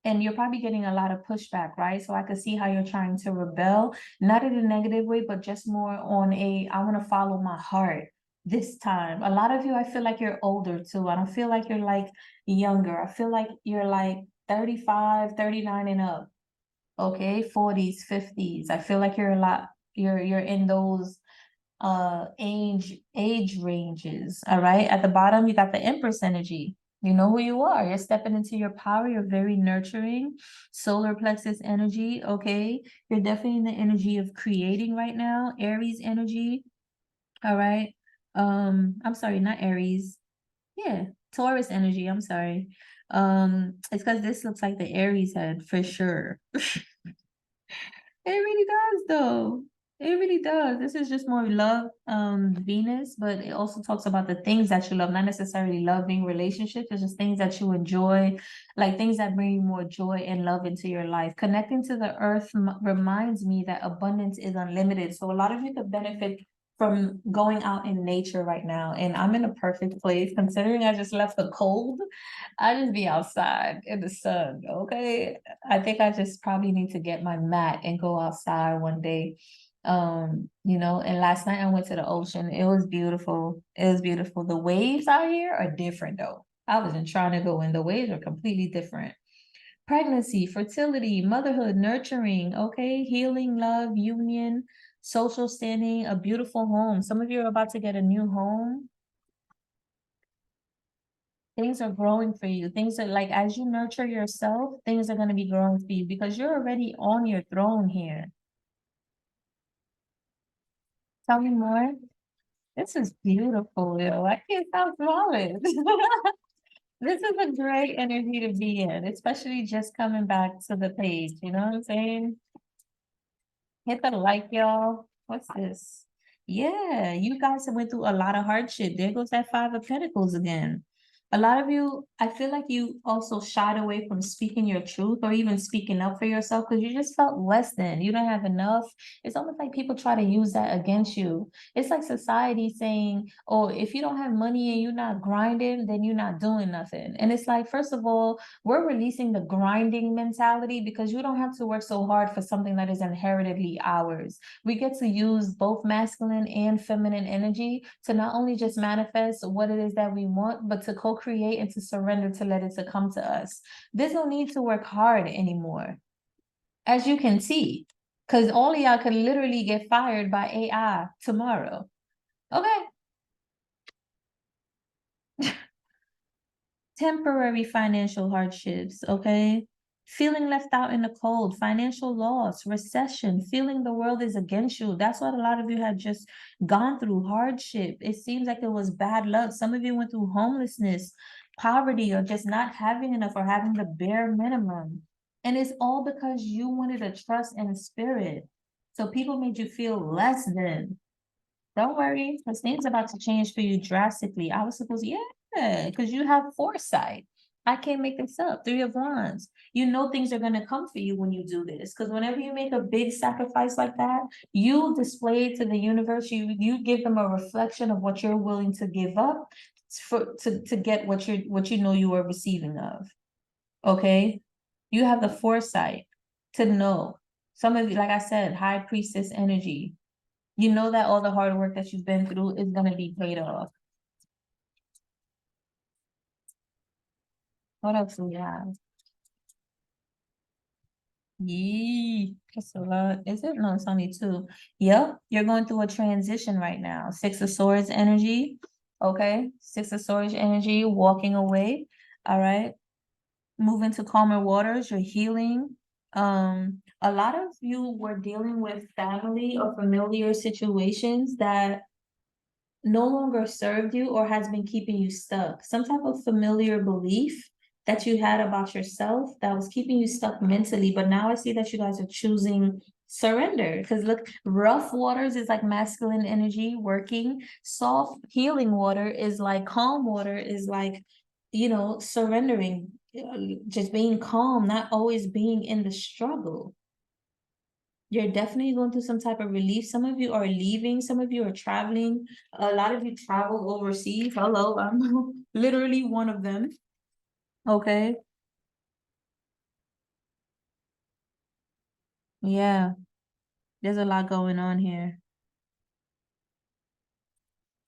And you're probably getting a lot of pushback, right? So I could see how you're trying to rebel, not in a negative way, but just more on I want to follow my heart this time. A lot of you, I feel like you're older too. I don't feel like you're like younger. I feel like you're like 35, 39 and up. Okay, 40s, 50s. I feel like you're a lot, you're in those age ranges. All right. At the bottom, you got the Empress energy. You know who you are. You're stepping into your power. You're very nurturing. Solar plexus energy. Okay. You're definitely in the energy of creating right now. Aries energy. All right. I'm sorry, not Aries. Yeah, Taurus energy. I'm sorry. It's because this looks like the Aries head for sure. It really does though. It really does. This is just more love, Venus, but it also talks about the things that you love, not necessarily loving relationships. It's just things that you enjoy, like things that bring you more joy and love into your life. Connecting to the earth reminds me that abundance is unlimited. So a lot of you could benefit from going out in nature right now. And I'm in a perfect place considering I just left the cold. I just be outside in the sun. Okay. I think I just probably need to get my mat and go outside one day. And last night I went to the ocean. It was beautiful. It was beautiful. The waves out here are different though. I wasn't trying to go in. The waves are completely different. Pregnancy, fertility, motherhood, nurturing, okay, healing, love, union, social standing, a beautiful home. Some of you are about to get a new home. Things are growing for you. Things are like, as you nurture yourself, things are going to be growing for you because you're already on your throne here. Tell me more. This is beautiful, yo. I can't stop smiling. This is a great energy to be in, especially just coming back to the page. You know what I'm saying? Hit the like, y'all. What's this? Yeah, you guys have went through a lot of hardship. There goes that Five of Pentacles again. A lot of you, I feel like you also shied away from speaking your truth or even speaking up for yourself because you just felt less than. You don't have enough. It's almost like people try to use that against you. It's like society saying, oh, if you don't have money and you're not grinding, then you're not doing nothing. And it's like, first of all, we're releasing the grinding mentality because you don't have to work so hard for something that is inheritedly ours. We get to use both masculine and feminine energy to not only just manifest what it is that we want, but to co-create and to surrender to let it to come to us. There's no need to work hard anymore, as you can see, because all of y'all could literally get fired by AI tomorrow. Okay. Temporary financial hardships, okay? Feeling left out in the cold, financial loss, recession, feeling the world is against you. That's what a lot of you had just gone through, hardship. It seems like it was bad luck. Some of you went through homelessness, poverty, or just not having enough or having the bare minimum. And it's all because you wanted a trust and a spirit. So people made you feel less than. Don't worry, because things about to change for you drastically. I was supposed to, yeah, because you have foresight. I can't make this up. Three of Wands. You know things are gonna come for you when you do this. Because whenever you make a big sacrifice like that, you display it to the universe. You give them a reflection of what you're willing to give up to get what you know you are receiving of. Okay? You have the foresight to know. Some of you, like I said, high priestess energy. You know that all the hard work that you've been through is going to be paid off. What else do we have? Yee, that's a lot. Is it? No, it's only two. Yep, you're going through a transition right now. Six of Swords energy. Okay, Six of Swords energy, walking away. All right, moving to calmer waters. You're healing. A lot of you were dealing with family or familiar situations that no longer served you or has been keeping you stuck. Some type of familiar belief that you had about yourself that was keeping you stuck mentally. But now I see that you guys are choosing surrender. Because look, rough waters is like masculine energy working. Soft healing water is like calm water, is like, surrendering, just being calm, not always being in the struggle. You're definitely going through some type of relief. Some of you are leaving, some of you are traveling. A lot of you travel overseas. Hello, I'm literally one of them. Okay. Yeah, there's a lot going on here.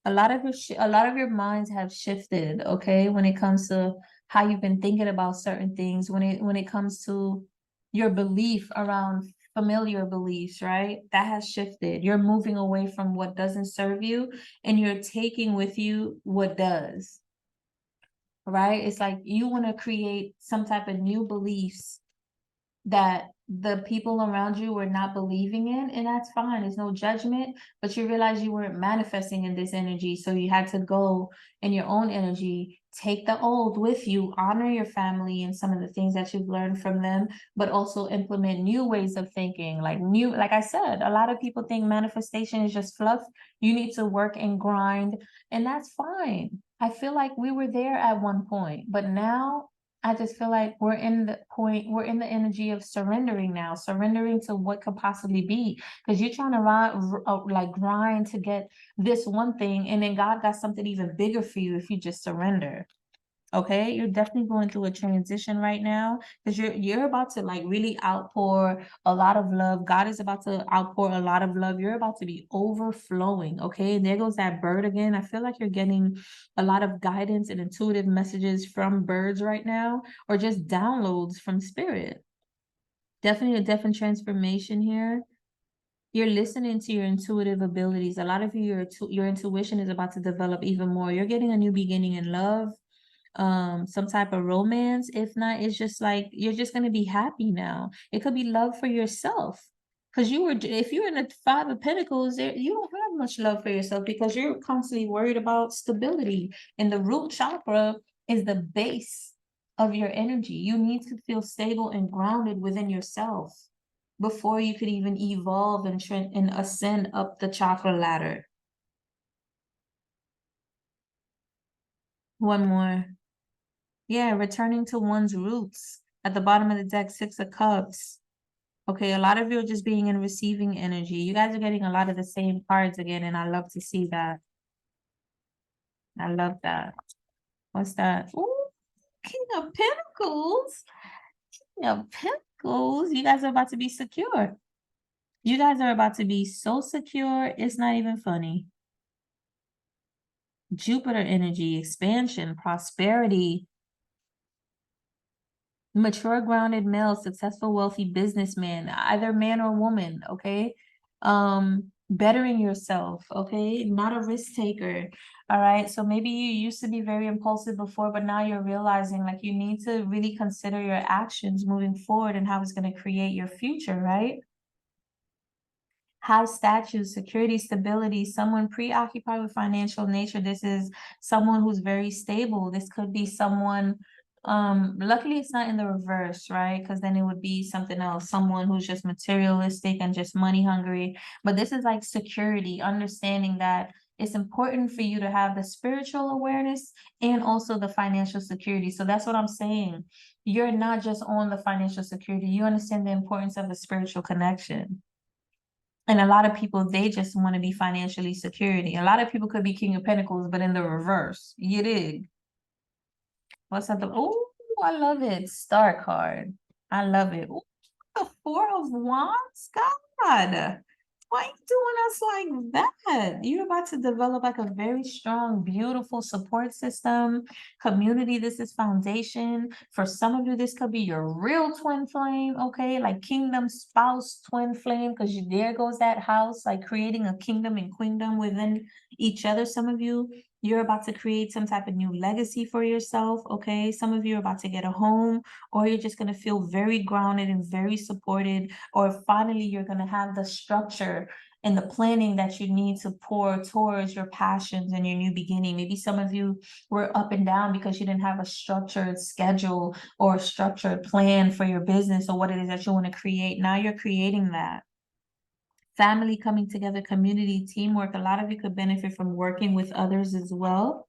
A lot of your minds have shifted, okay, when it comes to how you've been thinking about certain things, when it comes to your belief around familiar beliefs, right? That has shifted. You're moving away from what doesn't serve you and you're taking with you what does, right? It's like you want to create some type of new beliefs that the people around you were not believing in, and that's fine. There's no judgment, but you realize you weren't manifesting in this energy, so you had to go in your own energy take the old with you, honor your family and some of the things that you've learned from them, but also implement new ways of thinking, like I said, a lot of people think manifestation is just fluff. You need to work and grind, and that's fine. I feel like we were there at one point, but now I just feel like we're in the energy of surrendering now, surrendering to what could possibly be. Because you're trying to like grind to get this one thing, and then God got something even bigger for you if you just surrender. Okay, you're definitely going through a transition right now because you're about to like really outpour a lot of love. God is about to outpour a lot of love. You're about to be overflowing. Okay, and there goes that bird again. I feel like you're getting a lot of guidance and intuitive messages from birds right now, or just downloads from spirit. Definitely a different transformation here. You're listening to your intuitive abilities. A lot of you, your intuition is about to develop even more. You're getting a new beginning in love, some type of romance. If not, it's just like you're just going to be happy now. It could be love for yourself, because if you're in the Five of Pentacles, you don't have much love for yourself because you're constantly worried about stability, and the root chakra is the base of your energy. You need to feel stable and grounded within yourself before you could even evolve and ascend up the chakra ladder. One more. Yeah, returning to one's roots. At the bottom of the deck, Six of Cups. Okay, a lot of you are just being in receiving energy. You guys are getting a lot of the same cards again, and I love to see that. I love that. What's that? Ooh, King of Pentacles. King of Pentacles. You guys are about to be secure. You guys are about to be so secure, it's not even funny. Jupiter energy, expansion, prosperity, mature, grounded male, successful, wealthy businessman, either man or woman, okay? Bettering yourself, okay? Not a risk taker, all right? So maybe you used to be very impulsive before, but now you're realizing like you need to really consider your actions moving forward and how it's going to create your future, right? High status, security, stability, someone preoccupied with financial nature. This is someone who's very stable. This could be someone, luckily it's not in the reverse, right? Because then it would be something else, someone who's just materialistic and just money hungry. But this is like security, understanding that it's important for you to have the spiritual awareness and also the financial security. So that's what I'm saying. You're not just on the financial security, you understand the importance of the spiritual connection. And a lot of people, they just want to be financially security. A lot of people could be King of Pentacles, but in the reverse. You dig? What's that? Oh, I love it. Star card. I love it. Ooh, the Four of Wands? God. Why you doing us like that? You're about to develop like a very strong, beautiful support system, community. This is foundation. For some of you, this could be your real twin flame, okay? Like kingdom spouse twin flame, because there goes that house, like creating a kingdom and queendom within each other. Some of you, you're about to create some type of new legacy for yourself, okay? Some of you are about to get a home, or you're just going to feel very grounded and very supported, or finally you're going to have the structure and the planning that you need to pour towards your passions and your new beginning. Maybe some of you were up and down because you didn't have a structured schedule or a structured plan for your business or what it is that you want to create. Now you're creating that. Family coming together, community, teamwork. A lot of you could benefit from working with others as well.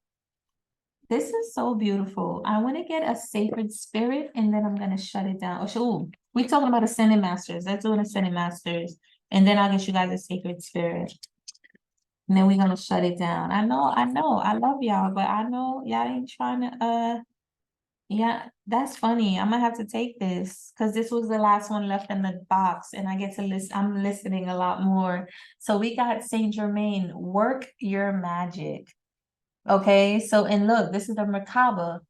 This is so beautiful. I want to get a sacred spirit and then I'm going to shut it down. Oh, we're talking about ascended masters. Let's do an ascended masters. And then I'll get you guys a sacred spirit. And then we're going to shut it down. I know. I love y'all, but I know y'all ain't trying to, yeah, that's funny. I'm gonna have to take this because this was the last one left in the box and I get to list. I'm listening a lot more. So we got Saint Germain, work your magic. Okay, so and look, this is the Merkaba,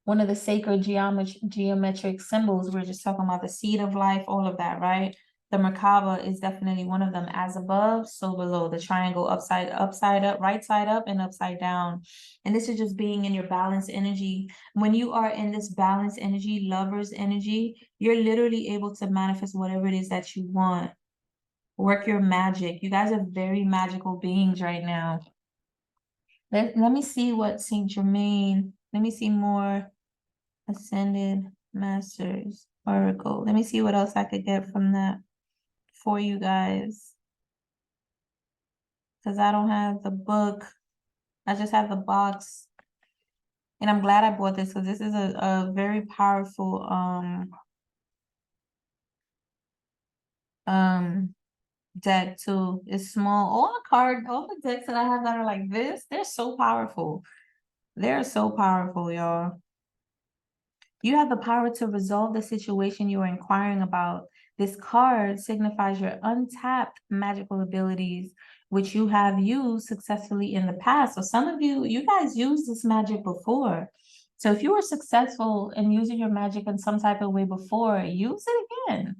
one of the sacred geometric symbols. We're just talking about the seed of life, all of that, right? The Merkaba is definitely one of them. As above, so below. The triangle upside up, right side up, and upside down. And this is just being in your balanced energy. When you are in this balanced energy, lover's energy, you're literally able to manifest whatever it is that you want. Work your magic. You guys are very magical beings right now. Let me see what Saint Germain Let me see more Ascended Masters Oracle. Let me see what else I could get from that for you guys. Because I don't have the book. I just have the box. And I'm glad I bought this because this is a very powerful deck too. It's small. All the decks that I have that are like this, they're so powerful. They're so powerful, y'all. You have the power to resolve the situation you are inquiring about. This card signifies your untapped magical abilities, which you have used successfully in the past. So some of you guys used this magic before. So if you were successful in using your magic in some type of way before, use it again.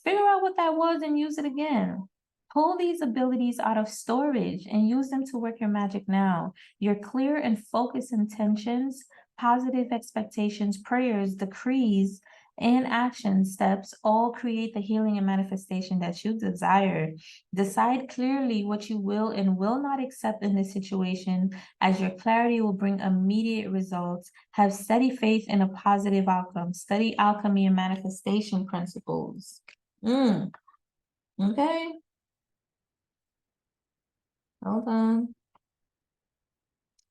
Figure out what that was and use it again. Pull these abilities out of storage and use them to work your magic now. Your clear and focused intentions, positive expectations, prayers, decrees, and action steps all create the healing and manifestation that you desire. Decide clearly what you will and will not accept in this situation, as your clarity will bring immediate results. Have steady faith in a positive outcome. Study alchemy and manifestation principles. Okay. Hold on.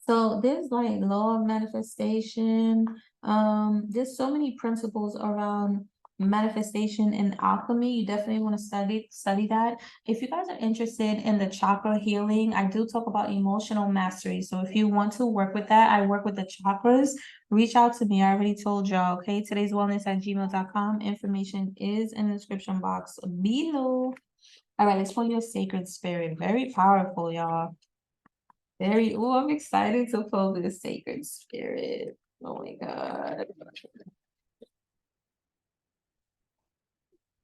So there's like law of manifestation. There's so many principles around manifestation and alchemy. You definitely want to study that. If you guys are interested in the chakra healing, I do talk about emotional mastery. So if you want to work with that, I work with the chakras. Reach out to me. I already told y'all, okay? Today's wellness@gmail.com. Information is in the description box below. All right, let's pull your sacred spirit. Very powerful, y'all. I'm excited to pull this sacred spirit. Oh my God.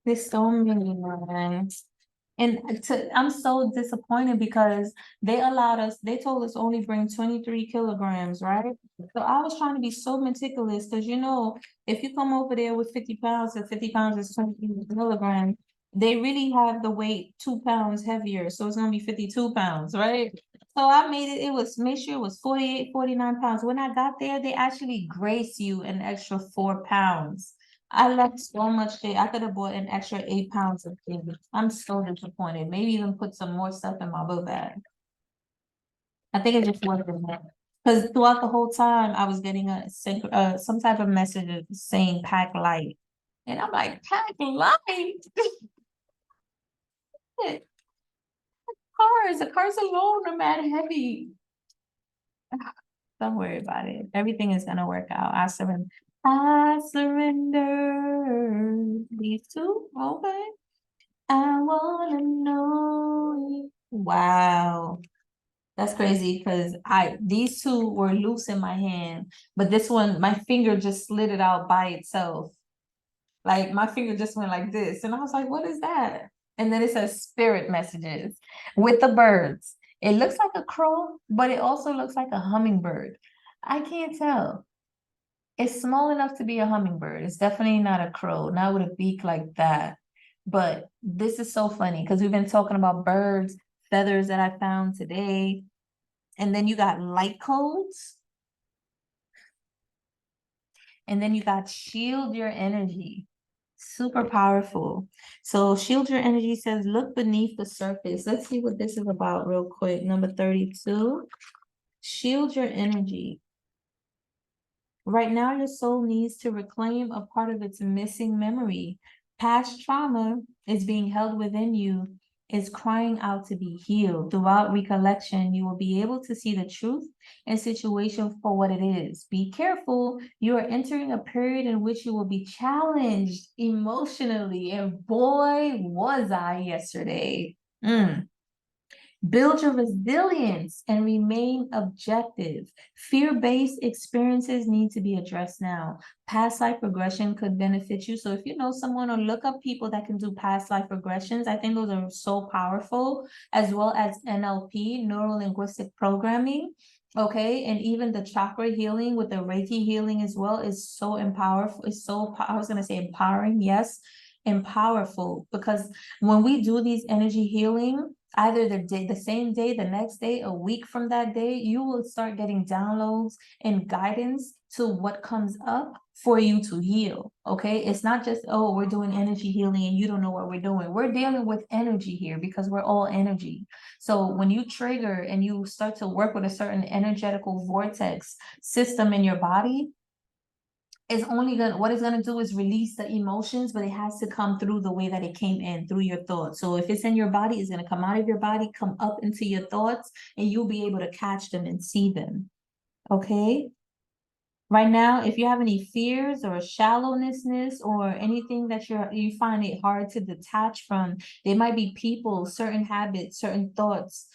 There's so many, man. And I'm so disappointed because they told us only bring 23 kilograms, right? So I was trying to be so meticulous because, if you come over there with 50 pounds and 50 pounds is 20 kilograms, they really have the weight 2 pounds heavier. So it's going to be 52 pounds, right? So I make sure it was 48, 49 pounds. When I got there, they actually grace you an extra 4 pounds. I left so much shit. I could have bought an extra 8 pounds of things. I'm so disappointed. Maybe even put some more stuff in my book bag. I think it just wasn't that. Because throughout the whole time, I was getting some type of message saying pack light. And I'm like, pack light? The cars alone are mad heavy. Don't worry about it. Everything is gonna work out. I surrender these two. Okay. I wanna know you. Wow. That's crazy because these two were loose in my hand, but this one, my finger just slid it out by itself. Like my finger just went like this. And I was like, what is that? And then it says spirit messages with the birds. It looks like a crow, but it also looks like a hummingbird. I can't tell. It's small enough to be a hummingbird. It's definitely not a crow, not with a beak like that. But this is so funny because we've been talking about birds, feathers that I found today. And then you got light codes. And then you got shield your energy. Super powerful. So shield your energy says, look beneath the surface. Let's see what this is about real quick. Number 32. Shield your energy. Right now, your soul needs to reclaim a part of its missing memory. Past trauma is being held within you, is crying out to be healed. Throughout recollection, you will be able to see the truth and situation for what it is. Be careful. You are entering a period in which you will be challenged emotionally. And boy, was I yesterday. Build your resilience and remain objective. Fear-based experiences need to be addressed now. Past life regression could benefit you. So if you know someone, or look up people that can do past life regressions, I think those are so powerful, as well as NLP, neuro-linguistic programming. Okay, and even the chakra healing with the Reiki healing as well is so powerful. It's so, I was going to say empowering, yes, and powerful, because when we do these energy healing, either the same day, the next day, a week from that day, you will start getting downloads and guidance to what comes up for you to heal. Okay, it's not just, oh, we're doing energy healing and you don't know what we're doing. We're dealing with energy here because we're all energy. So when you trigger and you start to work with a certain energetical vortex system in your body, it's only gonna, what it's gonna do is release the emotions, but it has to come through the way that it came in, through your thoughts. So if it's in your body, it's gonna come out of your body, come up into your thoughts, and you'll be able to catch them and see them. Okay? Right now, if you have any fears or shallowness or anything that you find it hard to detach from, there might be people, certain habits, certain thoughts,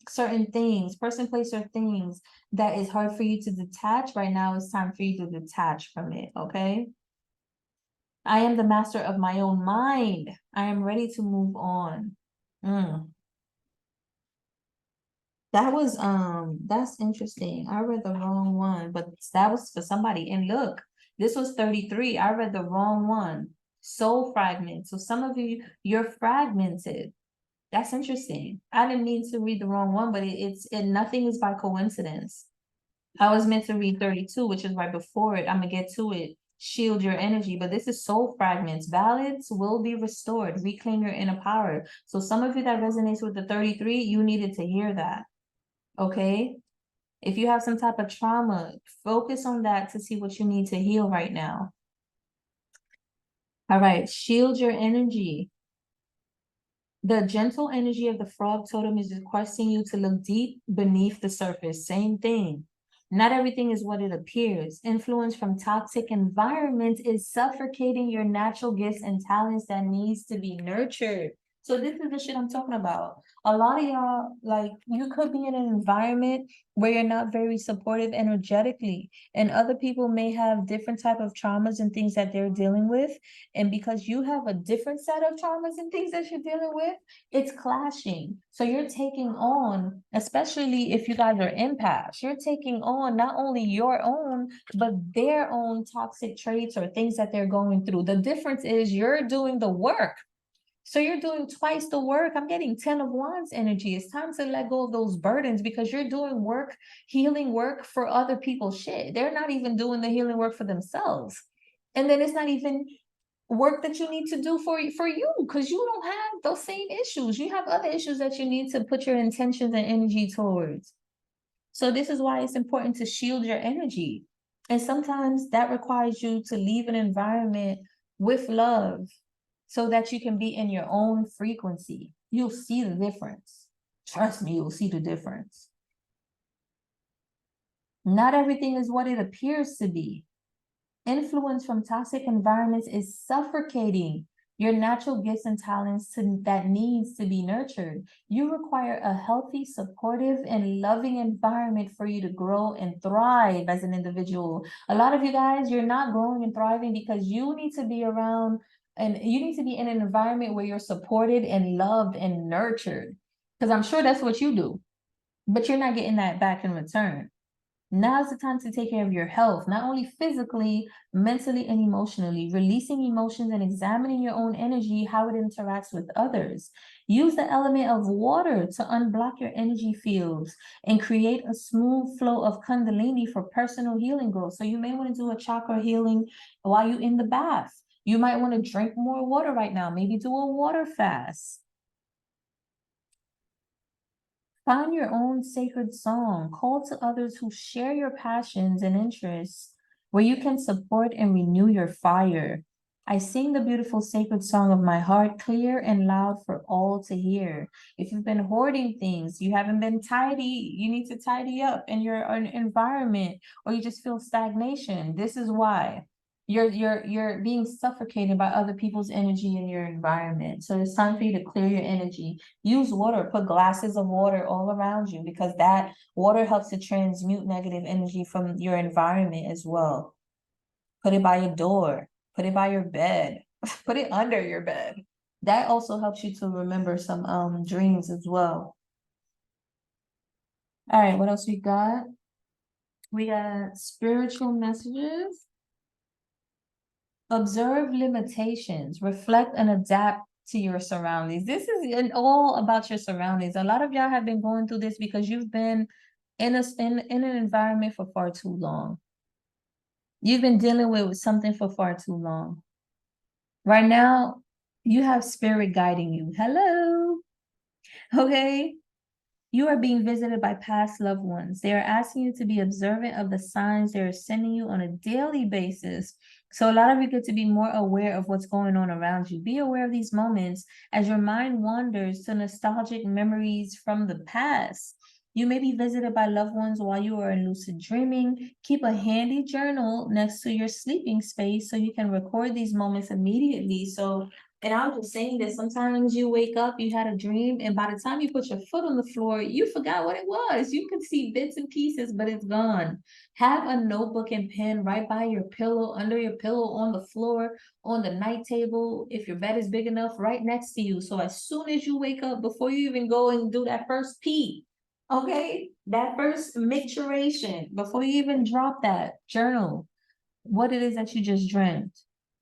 certain things, person, place, or things that is hard for you to detach. Right now, it's time for you to detach from it. Okay. I am the master of my own mind. I am ready to move on. That's interesting. I read the wrong one, but that was for somebody. And look, this was 33. I read the wrong one. Soul fragment. So some of you, you're fragmented. That's interesting. I didn't mean to read the wrong one, but nothing is by coincidence. I was meant to read 32, which is right before it. I'm gonna get to it. Shield your energy, but this is soul fragments. Balance will be restored. Reclaim your inner power. So some of you that resonates with the 33, you needed to hear that. Okay. If you have some type of trauma, focus on that to see what you need to heal right now. All right, shield your energy. The gentle energy of the frog totem is requesting you to look deep beneath the surface. Same thing. Not everything is what it appears. Influence from toxic environments is suffocating your natural gifts and talents that needs to be nurtured. So this is the shit I'm talking about. A lot of y'all, like, you could be in an environment where you're not very supportive energetically, and other people may have different type of traumas and things that they're dealing with. And because you have a different set of traumas and things that you're dealing with, it's clashing. So you're taking on, especially if you guys are empaths, you're taking on not only your own, but their own toxic traits or things that they're going through. The difference is you're doing the work. So you're doing twice the work. I'm getting 10 of Wands energy. It's time to let go of those burdens because you're doing work, healing work for other people's shit. They're not even doing the healing work for themselves. And then it's not even work that you need to do for you because you don't have those same issues. You have other issues that you need to put your intentions and energy towards. So this is why it's important to shield your energy. And sometimes that requires you to leave an environment with love so that you can be in your own frequency. You'll see the difference. Trust me, you'll see the difference. Not everything is what it appears to be. Influence from toxic environments is suffocating your natural gifts and talents that needs to be nurtured. You require a healthy, supportive, and loving environment for you to grow and thrive as an individual. A lot of you guys, you're not growing and thriving because you need to be around and you need to be in an environment where you're supported and loved and nurtured. Because I'm sure that's what you do, but you're not getting that back in return. Now's the time to take care of your health, not only physically, mentally, and emotionally, releasing emotions and examining your own energy, how it interacts with others. Use the element of water to unblock your energy fields and create a smooth flow of Kundalini for personal healing growth. So you may want to do a chakra healing while you're in the bath. You might want to drink more water right now, maybe do a water fast. Find your own sacred song. Call to others who share your passions and interests, where you can support and renew your fire. I sing the beautiful sacred song of my heart, clear and loud for all to hear. If you've been hoarding things, you haven't been tidy, you need to tidy up in your environment, or you just feel stagnation. This is why. You're being suffocated by other people's energy in your environment. So it's time for you to clear your energy. Use water, put glasses of water all around you because that water helps to transmute negative energy from your environment as well. Put it by your door, put it by your bed, put it under your bed. That also helps you to remember some dreams as well. All right, what else we got? We got spiritual messages. Observe limitations, reflect and adapt to your surroundings. This is all about your surroundings. A lot of y'all have been going through this because you've been in an environment for far too long. You've been dealing with something for far too long. Right now, you have spirit guiding you. Hello. Okay. You are being visited by past loved ones. They are asking you to be observant of the signs they are sending you on a daily basis. So a lot of you get to be more aware of what's going on around you. Be aware of these moments as your mind wanders to nostalgic memories from the past. You may be visited by loved ones while you are in lucid dreaming. Keep a handy journal next to your sleeping space so you can record these moments immediately. So, and I was just saying that sometimes you wake up, you had a dream, and by the time you put your foot on the floor, you forgot what it was. You can see bits and pieces, but it's gone. Have a notebook and pen right by your pillow, under your pillow, on the floor, on the night table, if your bed is big enough, right next to you. So as soon as you wake up, before you even go and do that first pee, okay, that first micturation, before you even drop that journal, what it is that you just dreamt.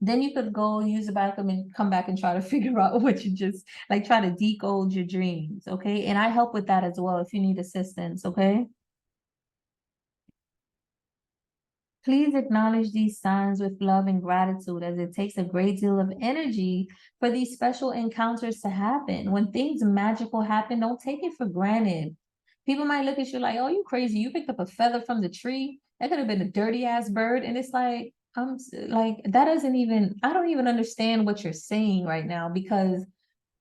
Then you could go use the bathroom and come back and try to figure out what you just, like, try to decode your dreams, okay? And I help with that as well if you need assistance, okay? Please acknowledge these signs with love and gratitude, as it takes a great deal of energy for these special encounters to happen. When things magical happen, don't take it for granted. People might look at you like, oh, you crazy. You picked up a feather from the tree. That could have been a dirty ass bird. And it's like, like, that doesn't even, I don't even understand what you're saying right now, because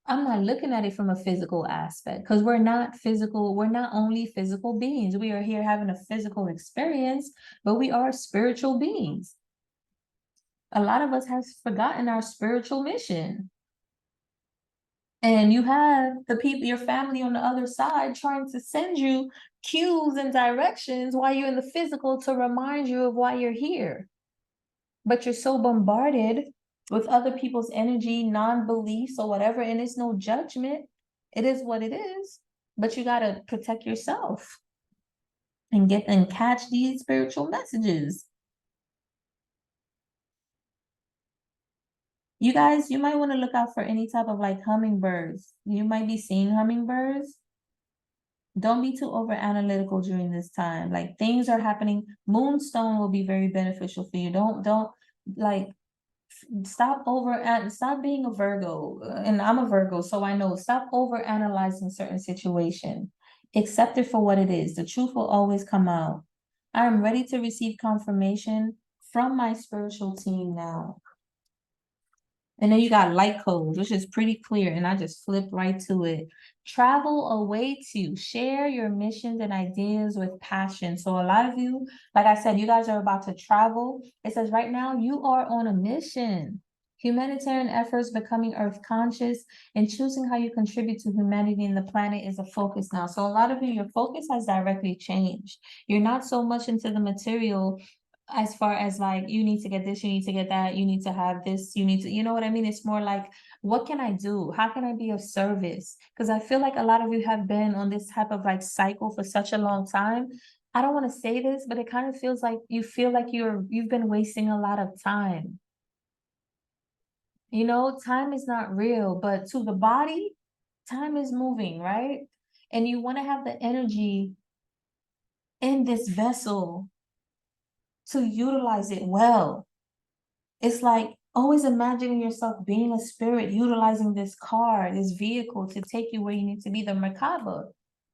I'm not looking at it from a physical aspect, because we're not physical. We're not only physical beings. We are here having a physical experience, but we are spiritual beings. A lot of us have forgotten our spiritual mission. And you have the people, your family on the other side, trying to send you cues and directions while you're in the physical to remind you of why you're here. But you're so bombarded with other people's energy, non-beliefs or whatever, and it's no judgment. It is what it is. But you gotta protect yourself and get and catch these spiritual messages. You guys, you might want to look out for any type of like hummingbirds. You might be seeing hummingbirds. Don't be too over analytical during this time. Like, things are happening. Moonstone will be very beneficial for you. Don't like stop being a Virgo. And I'm a Virgo, so I know, stop over analyzing certain situations. Accept it for what it is. The truth will always come out. I am ready to receive confirmation from my spiritual team now. And then you got light codes, which is pretty clear. And I just flipped right to it. Travel away to share your missions and ideas with passion. So a lot of you, like I said, you guys are about to travel. It says right now you are on a mission. Humanitarian efforts, becoming earth conscious, and choosing how you contribute to humanity and the planet is a focus now. So a lot of you, your focus has directly changed. You're not so much into the material as far as like, you need to get this, you need to get that, you need to have this, you need to, you know what I mean? It's more like, what can I do? How can I be of service? Because I feel like a lot of you have been on this type of like cycle for such a long time. I don't want to say this, but it kind of feels like you feel like you've been wasting a lot of time. You know, time is not real, but to the body, time is moving, right? And you want to have the energy in this vessel to utilize it well. It's like always imagining yourself being a spirit, utilizing this car, this vehicle to take you where you need to be, the Merkaba.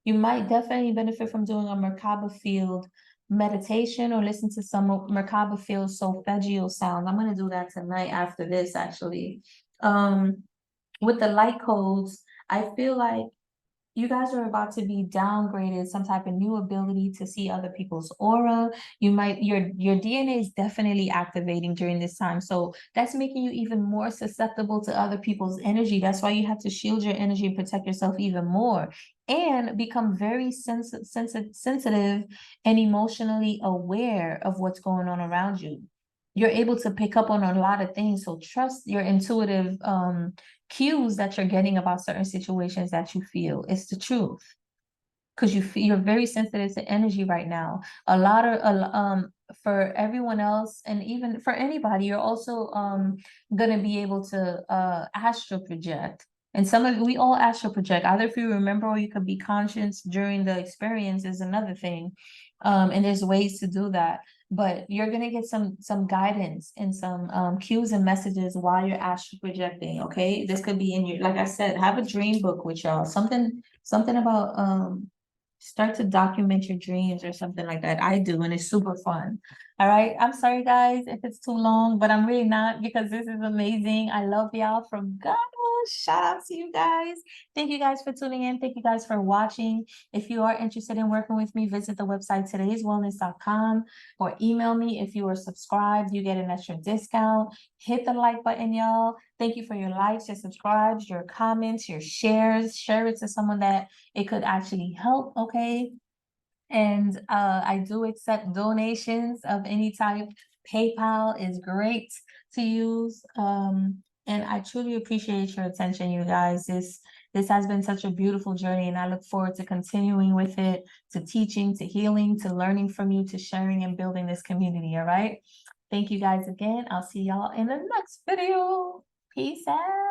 You might definitely benefit from doing a Merkaba field meditation or listen to some Merkaba field solfeggio sounds. I'm going to do that tonight after this, actually. With the light codes, I feel like you guys are about to be downgraded some type of new ability to see other people's aura. You might, your DNA is definitely activating during this time, so that's making you even more susceptible to other people's energy. That's why you have to shield your energy and protect yourself even more, and become very sensitive and emotionally aware of what's going on around you. You're able to pick up on a lot of things, so trust your intuitive cues that you're getting about certain situations that you feel. It's the truth, because you're very sensitive to energy right now. for everyone else, and even for anybody, you're also gonna be able to astral project. And some of we all astral project, either if you remember or you could be conscious during the experience is another thing. And there's ways to do that. But you're gonna get some guidance and some cues and messages while you're astral projecting. Okay, this could be in your, like I said, have a dream book with y'all. Something about start to document your dreams or something like that. I do, and it's super fun. All right. I'm sorry, guys, if it's too long, but I'm really not, because this is amazing. I love y'all from God. Shout out to you guys. Thank you guys for tuning in. Thank you guys for watching. If you are interested in working with me, visit the website todayswellness.com or email me. If you are subscribed, you get an extra discount. Hit the like button, y'all. Thank you for your likes, your subscribes, your comments, your shares. Share it to someone that it could actually help. Okay. And I do accept donations of any type. PayPal is great to use. And I truly appreciate your attention, you guys. This has been such a beautiful journey, and I look forward to continuing with it, to teaching, to healing, to learning from you, to sharing and building this community. All right. Thank you guys again. I'll see y'all in the next video. Peace out.